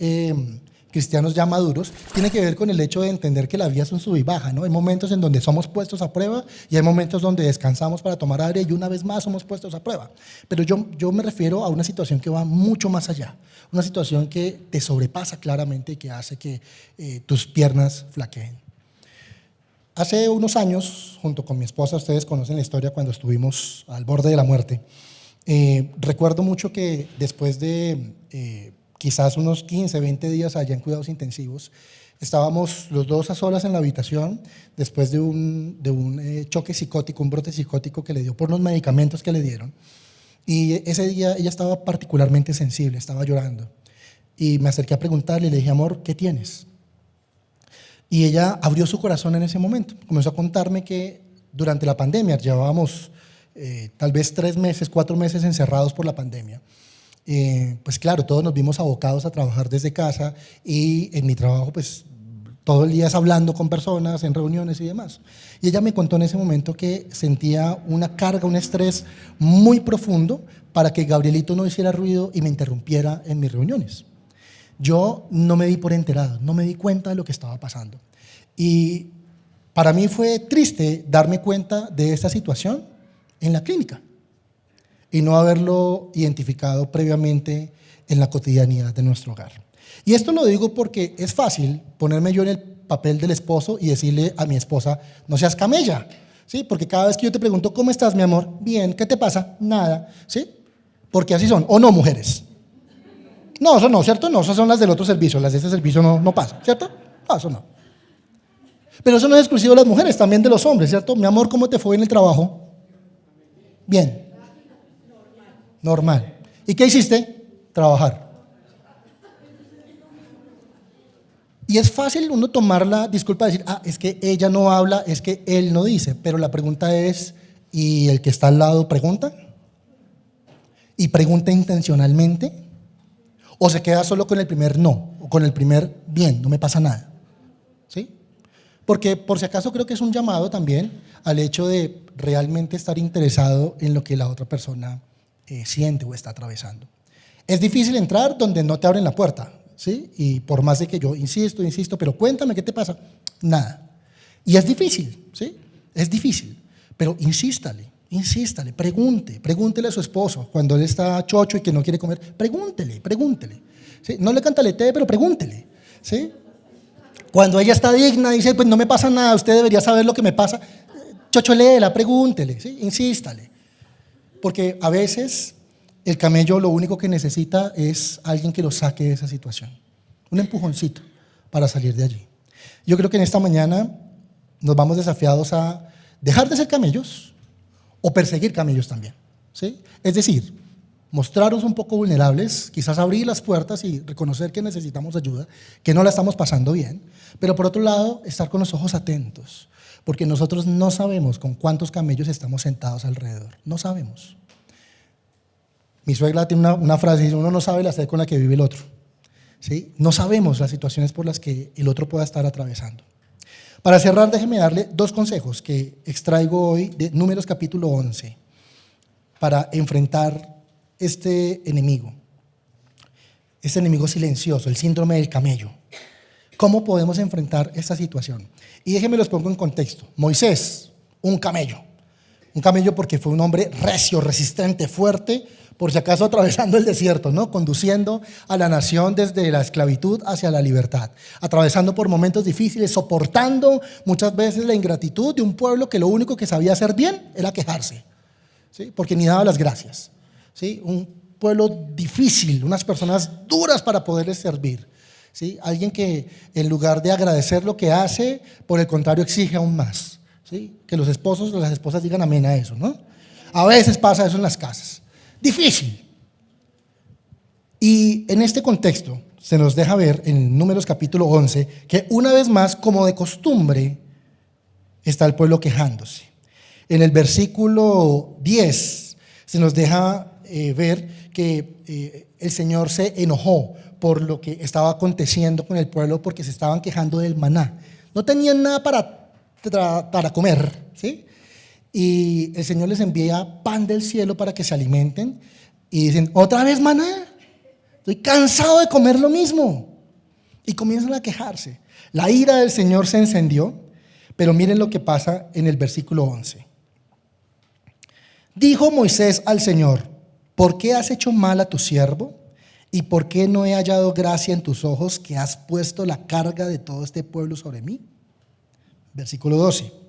cristianos ya maduros, tiene que ver con el hecho de entender que la vida es un sub y baja, ¿no? Hay momentos en donde somos puestos a prueba y hay momentos donde descansamos para tomar aire y una vez más somos puestos a prueba. Pero yo me refiero a una situación que va mucho más allá, una situación que te sobrepasa claramente y que hace que tus piernas flaqueen. Hace unos años, junto con mi esposa, ustedes conocen la historia cuando estuvimos al borde de la muerte, recuerdo mucho que después de quizás unos 15, 20 días allá en cuidados intensivos, estábamos los dos a solas en la habitación después de un choque psicótico, un brote psicótico que le dio por los medicamentos que le dieron. Y ese día ella estaba particularmente sensible, estaba llorando. Y me acerqué a preguntarle y le dije, amor, ¿qué tienes? Y ella abrió su corazón en ese momento. Comenzó a contarme que durante la pandemia, llevábamos tal vez 3 meses, 4 meses encerrados por la pandemia. Pues claro, todos nos vimos abocados a trabajar desde casa y en mi trabajo pues todo el día es hablando con personas, en reuniones y demás. Y ella me contó en ese momento que sentía una carga, un estrés muy profundo para que Gabrielito no hiciera ruido y me interrumpiera en mis reuniones. Yo no me di por enterado, no me di cuenta de lo que estaba pasando. Y para mí fue triste darme cuenta de esta situación en la clínica y no haberlo identificado previamente en la cotidianidad de nuestro hogar. Y esto lo digo porque es fácil ponerme yo en el papel del esposo y decirle a mi esposa, no seas camella, ¿sí? Porque cada vez que yo te pregunto, ¿cómo estás, mi amor? Bien, ¿qué te pasa? Nada, ¿sí? Porque así son, ¿o no, mujeres? No, eso no, ¿cierto? No, esas son las del otro servicio, las de este servicio no pasa, ¿cierto? No, eso no. Pero eso no es exclusivo de las mujeres, también de los hombres, ¿cierto? Mi amor, ¿cómo te fue en el trabajo? Bien. Normal. ¿Y qué hiciste? Trabajar. Y es fácil uno tomar la disculpa de decir, es que ella no habla, es que él no dice, pero la pregunta es, ¿y el que está al lado pregunta? ¿Y pregunta intencionalmente? ¿O se queda solo con el primer no, o con el primer bien, no me pasa nada? ¿Sí? Porque por si acaso creo que es un llamado también al hecho de realmente estar interesado en lo que la otra persona siente o está atravesando. Es difícil entrar donde no te abren la puerta, ¿sí? Y por más de que yo insisto, pero cuéntame qué te pasa, nada. Y es difícil, ¿sí? Es difícil, pero insístale, pregúntele a su esposo cuando él está chocho y que no quiere comer, pregúntele, ¿sí? No le cantaletee, pero pregúntele, ¿sí? Cuando ella está digna, dice, pues no me pasa nada, usted debería saber lo que me pasa, chocholéela, pregúntele, ¿sí? Insístale. Porque a veces el camello lo único que necesita es alguien que lo saque de esa situación, un empujoncito para salir de allí. Yo creo que en esta mañana nos vamos desafiados a dejar de ser camellos o perseguir camellos también, ¿sí? Es decir, mostrarnos un poco vulnerables, quizás abrir las puertas y reconocer que necesitamos ayuda, que no la estamos pasando bien, pero por otro lado, estar con los ojos atentos, porque nosotros no sabemos con cuántos camellos estamos sentados alrededor, no sabemos. Mi suegra tiene una frase, dice, uno no sabe la sed con la que vive el otro, ¿sí? No sabemos las situaciones por las que el otro pueda estar atravesando. Para cerrar, déjeme darle 2 consejos que extraigo hoy de Números capítulo 11 para enfrentar este enemigo silencioso, el síndrome del camello. ¿Cómo podemos enfrentar esta situación? Y déjenme los pongo en contexto. Moisés, un camello porque fue un hombre recio, resistente, fuerte, por si acaso atravesando el desierto, ¿no? Conduciendo a la nación desde la esclavitud hacia la libertad, atravesando por momentos difíciles, soportando muchas veces la ingratitud de un pueblo que lo único que sabía hacer bien era quejarse, ¿sí? Porque ni daba las gracias, ¿sí? Un pueblo difícil, unas personas duras para poderles servir, ¿sí? Alguien que en lugar de agradecer lo que hace, por el contrario exige aún más, ¿sí? Que los esposos o las esposas digan amén a eso, ¿no? A veces pasa eso en las casas. Difícil. Y en este contexto se nos deja ver en Números capítulo 11 que una vez más, como de costumbre, está el pueblo quejándose. En el versículo 10 se nos deja ver que el Señor se enojó por lo que estaba aconteciendo con el pueblo porque se estaban quejando del maná. No tenían nada para comer, ¿sí? Y el Señor les envía pan del cielo para que se alimenten y dicen, ¿otra vez maná? Estoy cansado de comer lo mismo. Y comienzan a quejarse. La ira del Señor se encendió, pero miren lo que pasa en el versículo 11. Dijo Moisés al Señor, ¿por qué has hecho mal a tu siervo? ¿Y por qué no he hallado gracia en tus ojos que has puesto la carga de todo este pueblo sobre mí? Versículo 12.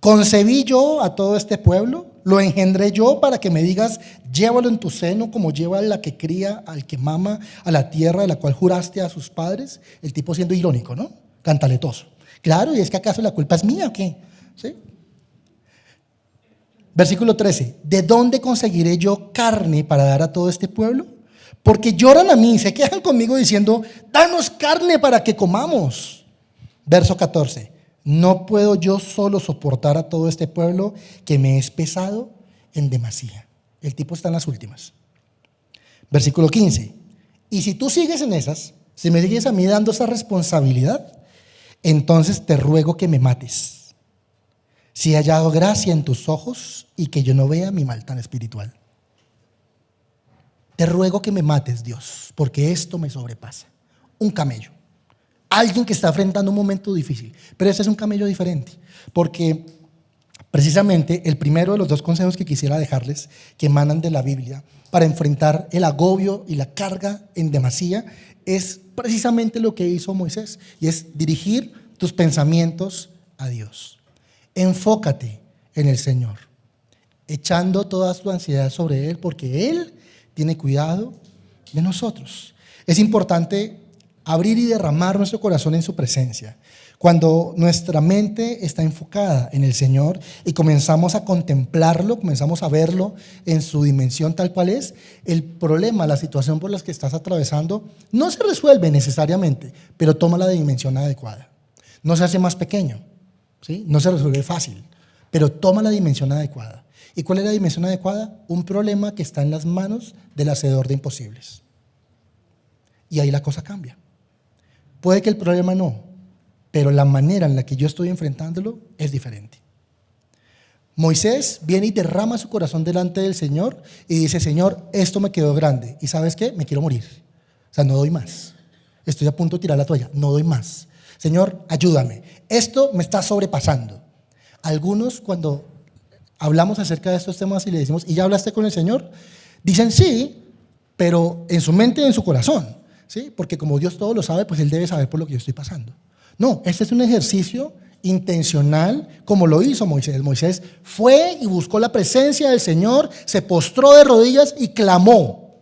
¿Concebí yo a todo este pueblo? ¿Lo engendré yo para que me digas, llévalo en tu seno como lleva la que cría al que mama a la tierra de la cual juraste a sus padres? El tipo siendo irónico, ¿no? Cantaletoso. Claro, ¿y es que acaso la culpa es mía o qué? ¿Sí? Versículo 13. ¿De dónde conseguiré yo carne para dar a todo este pueblo? Porque lloran a mí, se quejan conmigo diciendo, danos carne para que comamos. Verso 14. ¿No puedo yo solo soportar a todo este pueblo que me es pesado en demasía? El tipo está en las últimas. Versículo 15. Y si tú sigues en esas, si me sigues a mí dando esa responsabilidad, entonces te ruego que me mates. Si he hallado gracia en tus ojos y que yo no vea mi mal tan espiritual. Te ruego que me mates, Dios, porque esto me sobrepasa. Un camello. Alguien que está enfrentando un momento difícil. Pero este es un camello diferente, porque precisamente el primero de los dos consejos que quisiera dejarles, que emanan de la Biblia, para enfrentar el agobio y la carga en demasía, es precisamente lo que hizo Moisés, y es dirigir tus pensamientos a Dios. Enfócate en el Señor, echando toda tu ansiedad sobre Él, porque Él tiene cuidado de nosotros. Es importante abrir y derramar nuestro corazón en su presencia. Cuando nuestra mente está enfocada en el Señor y comenzamos a contemplarlo, comenzamos a verlo en su dimensión tal cual es, el problema, la situación por la que estás atravesando no se resuelve necesariamente, pero toma la dimensión adecuada. No se hace más pequeño, ¿sí? No se resuelve fácil, pero toma la dimensión adecuada. ¿Y cuál es la dimensión adecuada? Un problema que está en las manos del hacedor de imposibles. Y ahí la cosa cambia. Puede que el problema no, pero la manera en la que yo estoy enfrentándolo es diferente. Moisés viene y derrama su corazón delante del Señor y dice, Señor, esto me quedó grande. ¿Y sabes qué? Me quiero morir. O sea, no doy más. Estoy a punto de tirar la toalla. No doy más. Señor, ayúdame. Esto me está sobrepasando. Algunos, cuando hablamos acerca de estos temas y le decimos, ¿y ya hablaste con el Señor? Dicen sí, pero en su mente y en su corazón. ¿Sí? Porque como Dios todo lo sabe, pues Él debe saber por lo que yo estoy pasando. No, este es un ejercicio intencional como lo hizo Moisés. Moisés fue y buscó la presencia del Señor, se postró de rodillas y clamó.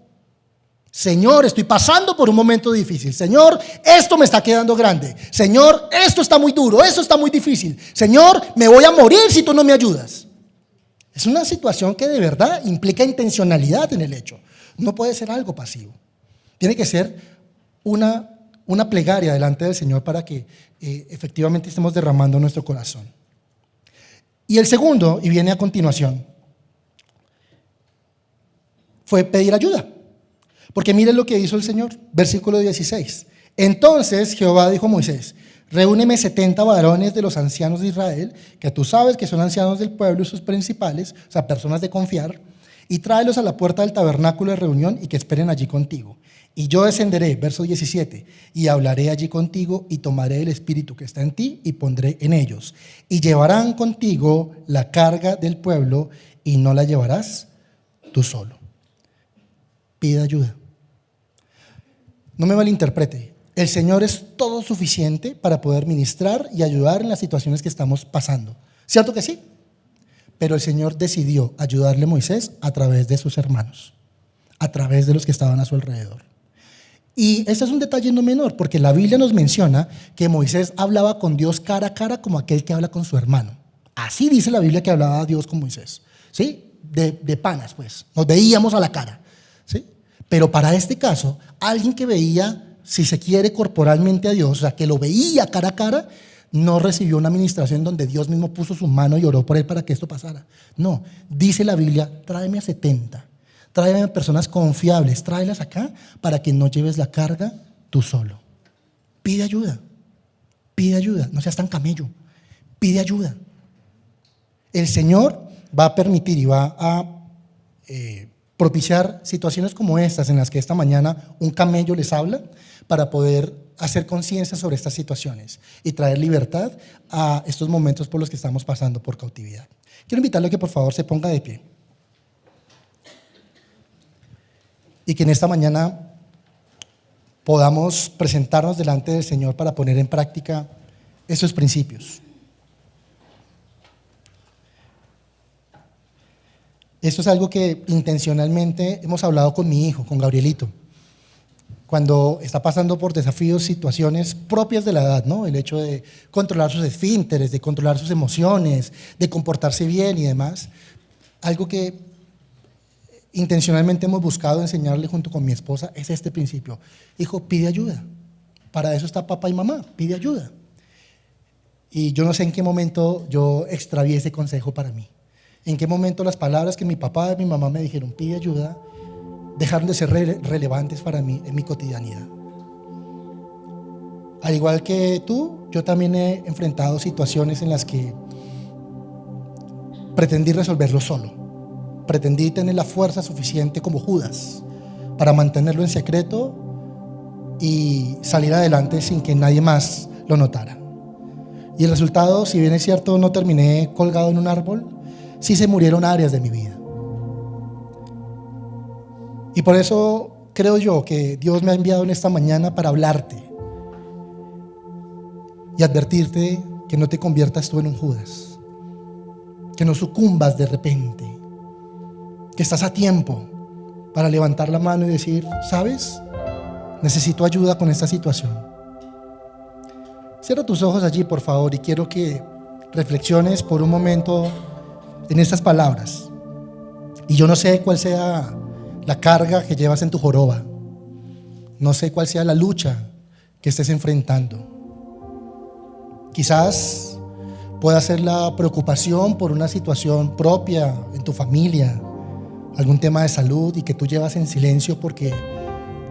Señor, estoy pasando por un momento difícil. Señor, esto me está quedando grande. Señor, esto está muy duro, esto está muy difícil. Señor, me voy a morir si tú no me ayudas. Es una situación que de verdad implica intencionalidad en el hecho. No puede ser algo pasivo. Tiene que ser una plegaria delante del Señor para que efectivamente estemos derramando nuestro corazón. Y el segundo, y viene a continuación, fue pedir ayuda. Porque miren lo que hizo el Señor, versículo 16. Entonces Jehová dijo a Moisés, reúneme 70 varones de los ancianos de Israel, que tú sabes que son ancianos del pueblo y sus principales, o sea, personas de confiar, y tráelos a la puerta del tabernáculo de reunión y que esperen allí contigo. Y yo descenderé, verso 17, y hablaré allí contigo y tomaré el espíritu que está en ti y pondré en ellos. Y llevarán contigo la carga del pueblo y no la llevarás tú solo. pida ayuda. No me malinterprete. El Señor es todo suficiente para poder ministrar y ayudar en las situaciones que estamos pasando. ¿Cierto que sí? Pero el Señor decidió ayudarle a Moisés a través de sus hermanos, a través de los que estaban a su alrededor. Y este es un detalle no menor, porque la Biblia nos menciona que Moisés hablaba con Dios cara a cara como aquel que habla con su hermano. Así dice la Biblia que hablaba Dios con Moisés, ¿sí? De panas, pues. Nos veíamos a la cara, ¿sí? Pero para este caso, alguien que veía, si se quiere, corporalmente a Dios, o sea, que lo veía cara a cara, no recibió una administración donde Dios mismo puso su mano y oró por él para que esto pasara. No, dice la Biblia, tráeme a 70, tráeme a personas confiables, tráelas acá para que no lleves la carga tú solo. Pide ayuda, no seas tan camello, pide ayuda. El Señor va a permitir y va a propiciar situaciones como estas en las que esta mañana un camello les habla para poder hacer conciencia sobre estas situaciones y traer libertad a estos momentos por los que estamos pasando por cautividad. Quiero invitarle a que por favor se ponga de pie y que en esta mañana podamos presentarnos delante del Señor para poner en práctica esos principios. Esto es algo que intencionalmente hemos hablado con mi hijo, con Gabrielito, cuando está pasando por desafíos, situaciones propias de la edad, ¿no? El hecho de controlar sus esfínteres, de controlar sus emociones, de comportarse bien y demás. Algo que intencionalmente hemos buscado enseñarle junto con mi esposa es este principio. Hijo, pide ayuda. Para eso está papá y mamá, pide ayuda. Y yo no sé en qué momento yo extravié ese consejo para mí. En qué momento las palabras que mi papá y mi mamá me dijeron, pide ayuda, dejaron de ser relevantes para mí en mi cotidianidad. Al igual que tú, yo también he enfrentado situaciones en las que pretendí resolverlo solo. Pretendí tener la fuerza suficiente como Judas para mantenerlo en secreto y salir adelante sin que nadie más lo notara. Y el resultado, si bien es cierto, no terminé colgado en un árbol, sí se murieron áreas de mi vida. Y por eso creo yo que Dios me ha enviado en esta mañana para hablarte y advertirte que no te conviertas tú en un Judas, que no sucumbas de repente, que estás a tiempo para levantar la mano y decir, ¿sabes? Necesito ayuda con esta situación. Cierra tus ojos allí, por favor, y quiero que reflexiones por un momento en estas palabras. Y yo no sé cuál sea la carga que llevas en tu joroba. No sé cuál sea la lucha que estés enfrentando. Quizás pueda ser la preocupación por una situación propia en tu familia, algún tema de salud y que tú llevas en silencio porque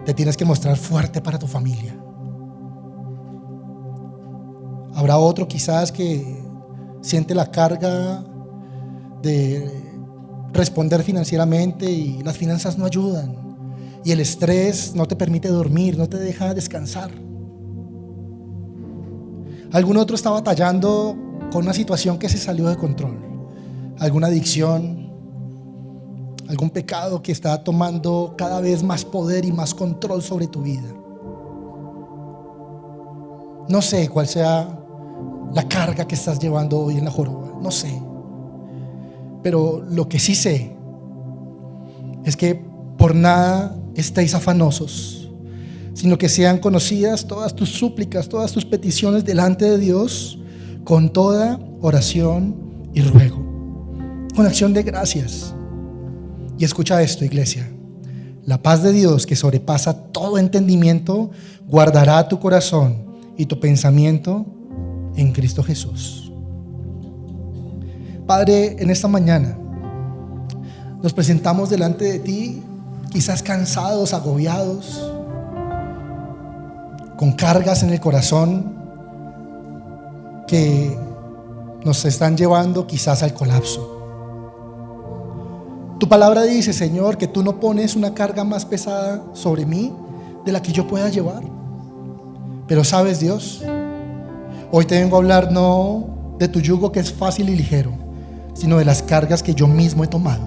te tienes que mostrar fuerte para tu familia. Habrá otro quizás que siente la carga de responder financieramente y las finanzas no ayudan y el estrés no te permite dormir, no te deja descansar. Algún otro está batallando con una situación que se salió de control, alguna adicción, algún pecado que está tomando cada vez más poder y más control sobre tu vida. No sé cuál sea la carga que estás llevando hoy en la joroba, no sé. Pero lo que sí sé es que por nada estéis afanosos, sino que sean conocidas todas tus súplicas, todas tus peticiones delante de Dios con toda oración y ruego, con acción de gracias. Y escucha esto, iglesia: la paz de Dios, que sobrepasa todo entendimiento, guardará tu corazón y tu pensamiento en Cristo Jesús. Padre, en esta mañana nos presentamos delante de ti, quizás cansados, agobiados, con cargas en el corazón que nos están llevando quizás al colapso. Tu palabra dice, Señor, que tú no pones una carga más pesada sobre mí de la que yo pueda llevar. Pero sabes, Dios, hoy te vengo a hablar no de tu yugo que es fácil y ligero, sino de las cargas que yo mismo he tomado.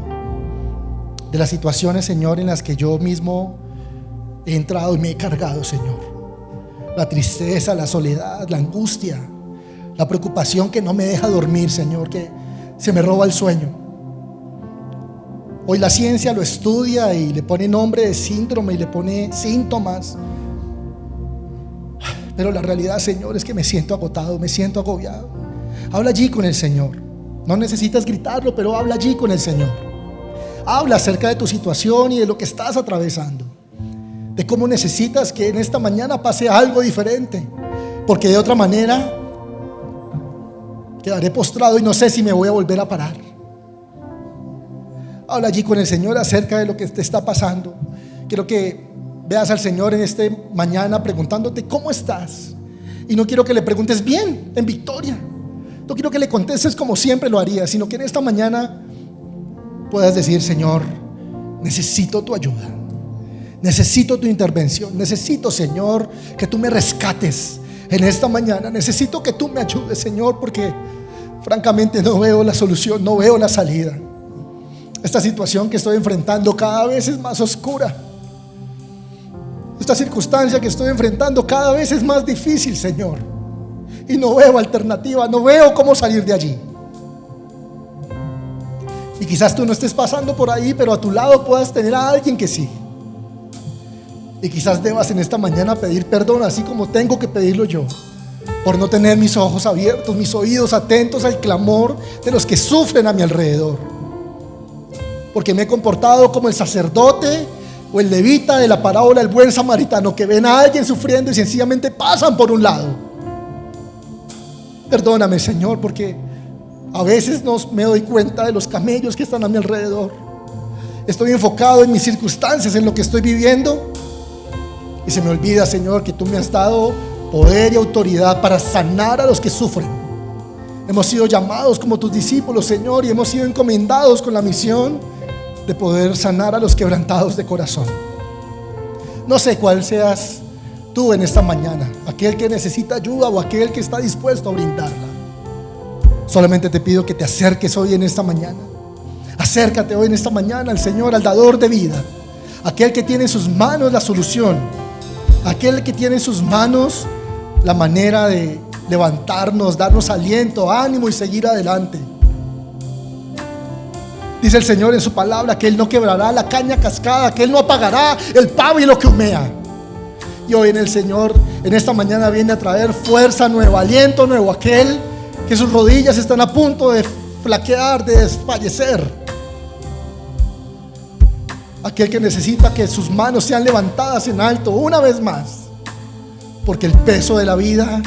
de las situaciones, Señor, en las que yo mismo he entrado y me he cargado, Señor. La tristeza, la soledad, la angustia, la preocupación que no me deja dormir, Señor, que se me roba el sueño. Hoy la ciencia lo estudia y le pone nombre de síndrome y le pone síntomas. Pero la realidad, Señor, es que me siento agotado, me siento agobiado. Habla allí con el Señor. No necesitas gritarlo, pero habla allí con el Señor. Habla acerca de tu situación y de lo que estás atravesando, de cómo necesitas que en esta mañana pase algo diferente, porque de otra manera quedaré postrado y no sé si me voy a volver a parar. Habla allí con el Señor acerca de lo que te está pasando. Quiero que veas al Señor en esta mañana preguntándote cómo estás, y no quiero que le preguntes bien, en victoria. No quiero que le contestes como siempre lo harías, sino que en esta mañana puedas decir: Señor, necesito tu ayuda, necesito tu intervención, necesito, Señor, que tú me rescates en esta mañana. Necesito que tú me ayudes, Señor, porque francamente no veo la solución, no veo la salida. Esta situación que estoy enfrentando cada vez es más oscura. Esta circunstancia que estoy enfrentando cada vez es más difícil, Señor, y no veo alternativa, no veo cómo salir de allí. Y quizás tú no estés pasando por ahí, pero a tu lado puedas tener a alguien que sí. Y quizás debas en esta mañana pedir perdón, así como tengo que pedirlo yo, por no tener mis ojos abiertos, mis oídos atentos al clamor de los que sufren a mi alrededor. Porque me he comportado como el sacerdote o el levita de la parábola del buen samaritano, que ven a alguien sufriendo y sencillamente pasan por un lado. Perdóname, Señor, porque a veces no me doy cuenta de los camellos que están a mi alrededor. Estoy enfocado en mis circunstancias, en lo que estoy viviendo, y se me olvida, Señor, que tú me has dado poder y autoridad para sanar a los que sufren. Hemos sido llamados como tus discípulos, Señor, y hemos sido encomendados con la misión de poder sanar a los quebrantados de corazón. No sé cuál seas tú en esta mañana, aquel que necesita ayuda o aquel que está dispuesto a brindarla. Solamente te pido que te acerques hoy en esta mañana. Acércate hoy en esta mañana al Señor, al dador de vida, aquel que tiene en sus manos la solución, aquel que tiene en sus manos la manera de levantarnos, darnos aliento, ánimo y seguir adelante. Dice el Señor en su palabra que Él no quebrará la caña cascada, que Él no apagará el pábilo que humea. Y hoy en el Señor, en esta mañana, viene a traer fuerza nueva, aliento nuevo, aquel que sus rodillas están a punto de flaquear, de desfallecer, aquel que necesita que sus manos sean levantadas en alto una vez más, porque el peso de la vida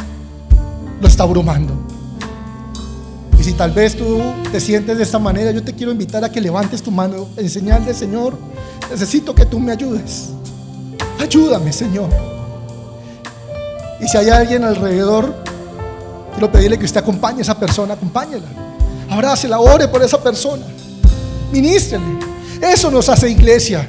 lo está abrumando. Y si tal vez tú te sientes de esta manera, yo te quiero invitar a que levantes tu mano en señal de: Señor, necesito que tú me ayudes. Ayúdame, Señor. Y si hay alguien alrededor, quiero pedirle que usted acompañe a esa persona, acompáñela, abrácela, ore por esa persona, ministrele. Eso nos hace iglesia,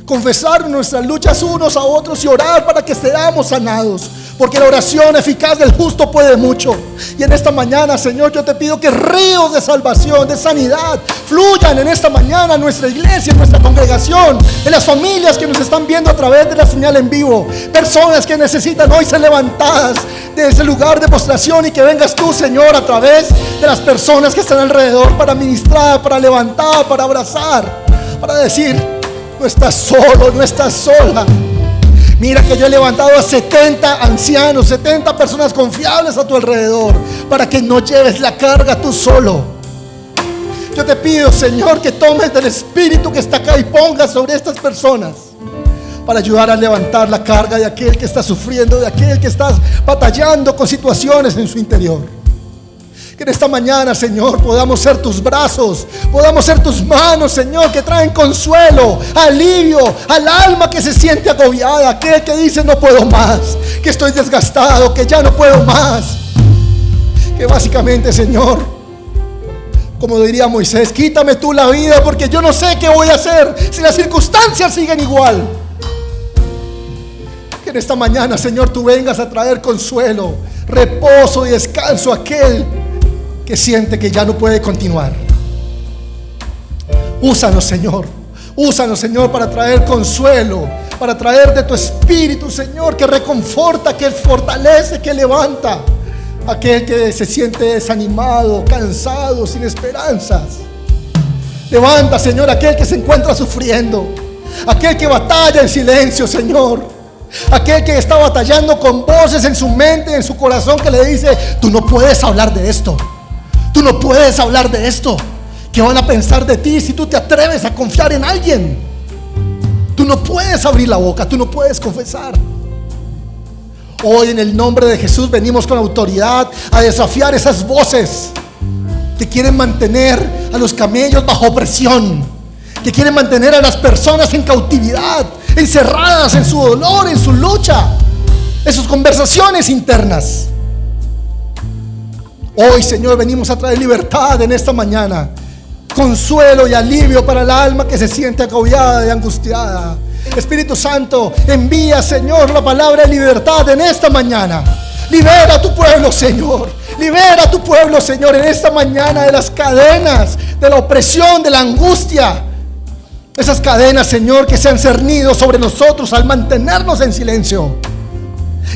confesar nuestras luchas unos a otros y orar para que seamos sanados, porque la oración eficaz del justo puede mucho. Y en esta mañana, Señor, yo te pido que ríos de salvación, de sanidad, fluyan en esta mañana en nuestra iglesia, en nuestra congregación, en las familias que nos están viendo a través de la señal en vivo, personas que necesitan hoy ser levantadas de ese lugar de postración, y que vengas tú, Señor, a través de las personas que están alrededor, para ministrar, para levantar, para abrazar, para decir: no estás solo, no estás sola. Mira que yo he levantado a 70 ancianos, 70 personas confiables a tu alrededor, para que no lleves la carga tú solo. Yo te pido, Señor, que tomes del espíritu que está acá y pongas sobre estas personas, para ayudar a levantar la carga de aquel que está sufriendo, de aquel que está batallando con situaciones en su interior. Que en esta mañana, Señor, podamos ser tus brazos, podamos ser tus manos, Señor, que traen consuelo, alivio al alma que se siente agobiada, aquel que dice: no puedo más, que estoy desgastado, que ya no puedo más. Que básicamente, Señor, como diría Moisés: quítame tú la vida, porque yo no sé qué voy a hacer si las circunstancias siguen igual. Que en esta mañana, Señor, tú vengas a traer consuelo, reposo y descanso a aquel que siente que ya no puede continuar. Úsanos, Señor, Úsanos, Señor, para traer consuelo, para traer de tu Espíritu, Señor, que reconforta, que fortalece, que levanta a aquel que se siente desanimado, cansado, sin esperanzas. Levanta, Señor, a aquel que se encuentra sufriendo, aquel que batalla en silencio, Señor, aquel que está batallando con voces en su mente, en su corazón, que le dice: tú no puedes hablar de esto, tú no puedes hablar de esto. ¿Qué van a pensar de ti si tú te atreves a confiar en alguien? Tú no puedes abrir la boca, tú no puedes confesar. Hoy, en el nombre de Jesús, venimos con autoridad a desafiar esas voces que quieren mantener a los camellos bajo presión, que quieren mantener a las personas en cautividad, encerradas en su dolor, en su lucha, en sus conversaciones internas. Hoy, Señor, venimos a traer libertad en esta mañana, consuelo y alivio para el alma que se siente agobiada y angustiada. Espíritu Santo, envía, Señor, la palabra de libertad en esta mañana. Libera a tu pueblo, Señor. Libera a tu pueblo, Señor, en esta mañana de las cadenas, de la opresión, de la angustia. Esas cadenas, Señor, que se han cernido sobre nosotros al mantenernos en silencio.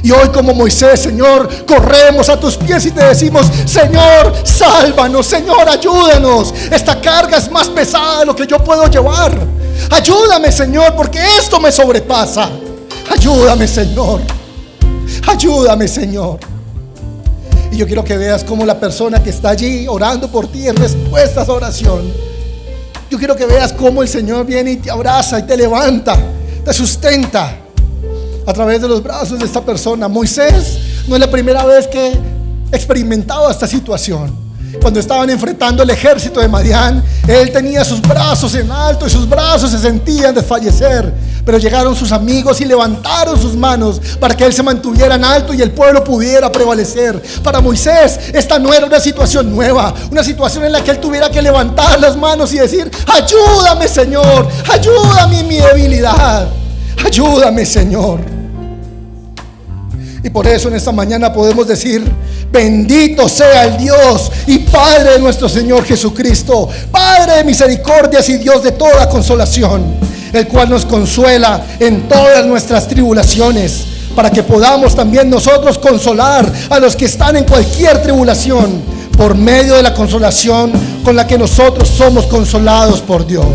Y hoy, como Moisés, Señor, corremos a tus pies y te decimos: Señor, sálvanos, Señor, ayúdanos. Esta carga es más pesada de lo que yo puedo llevar. Ayúdame, Señor, porque esto me sobrepasa. Ayúdame, Señor. Ayúdame, Señor. Y yo quiero que veas cómo la persona que está allí orando por ti es respuesta a esa oración. Yo quiero que veas cómo el Señor viene y te abraza y te levanta, te sustenta a través de los brazos de esta persona. Moisés no es la primera vez que experimentaba esta situación. Cuando estaban enfrentando el ejército de Madián, él tenía sus brazos en alto y sus brazos se sentían desfallecer. Pero llegaron sus amigos y levantaron sus manos para que él se mantuviera en alto y el pueblo pudiera prevalecer. Para Moisés esta no era una situación nueva, una situación en la que él tuviera que levantar las manos y decir: ayúdame, Señor, ayúdame en mi debilidad, ayúdame, Señor. Y por eso en esta mañana podemos decir: bendito sea el Dios y Padre de nuestro Señor Jesucristo, Padre de misericordias y Dios de toda consolación, el cual nos consuela en todas nuestras tribulaciones, para que podamos también nosotros consolar a los que están en cualquier tribulación, por medio de la consolación con la que nosotros somos consolados por Dios.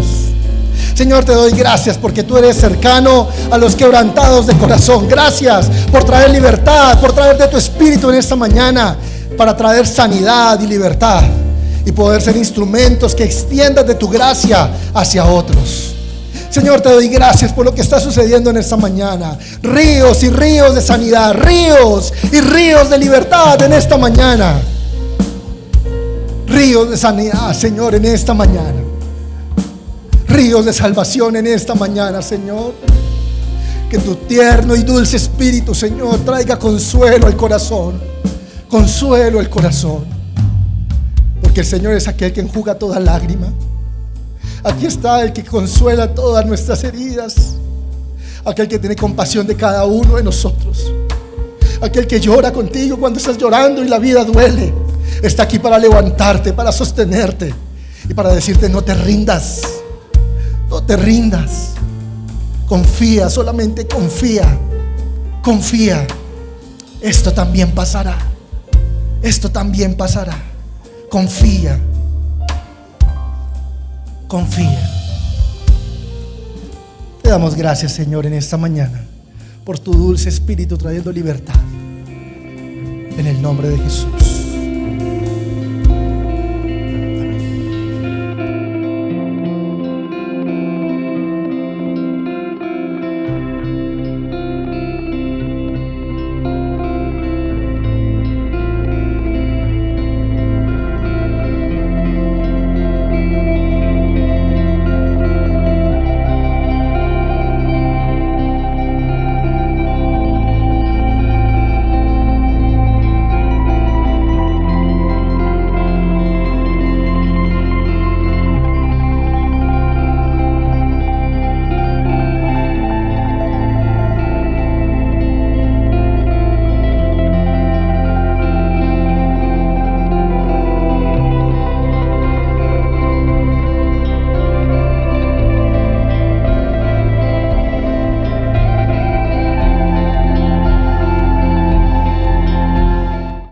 Señor, te doy gracias porque tú eres cercano a los quebrantados de corazón. Gracias por traer libertad, por traer de tu Espíritu en esta mañana, para traer sanidad y libertad y poder ser instrumentos que extiendan de tu gracia hacia otros. Señor, te doy gracias por lo que está sucediendo en esta mañana. Ríos y ríos de sanidad, ríos y ríos de libertad en esta mañana. Ríos de sanidad, Señor, en esta mañana. Ríos de salvación en esta mañana, Señor. Que tu tierno y dulce Espíritu, Señor, traiga consuelo al corazón. Consuelo al corazón. Porque el Señor es aquel que enjuga toda lágrima. Aquí está el que consuela todas nuestras heridas. Aquel que tiene compasión de cada uno de nosotros. Aquel que llora contigo cuando estás llorando y la vida duele. Está aquí para levantarte, para sostenerte y para decirte: no te rindas. No te rindas. Confía, solamente confía. Confía. Esto también pasará. Esto también pasará. Confía. Confía. Te damos gracias, Señor, en esta mañana por tu dulce Espíritu trayendo libertad. En el nombre de Jesús.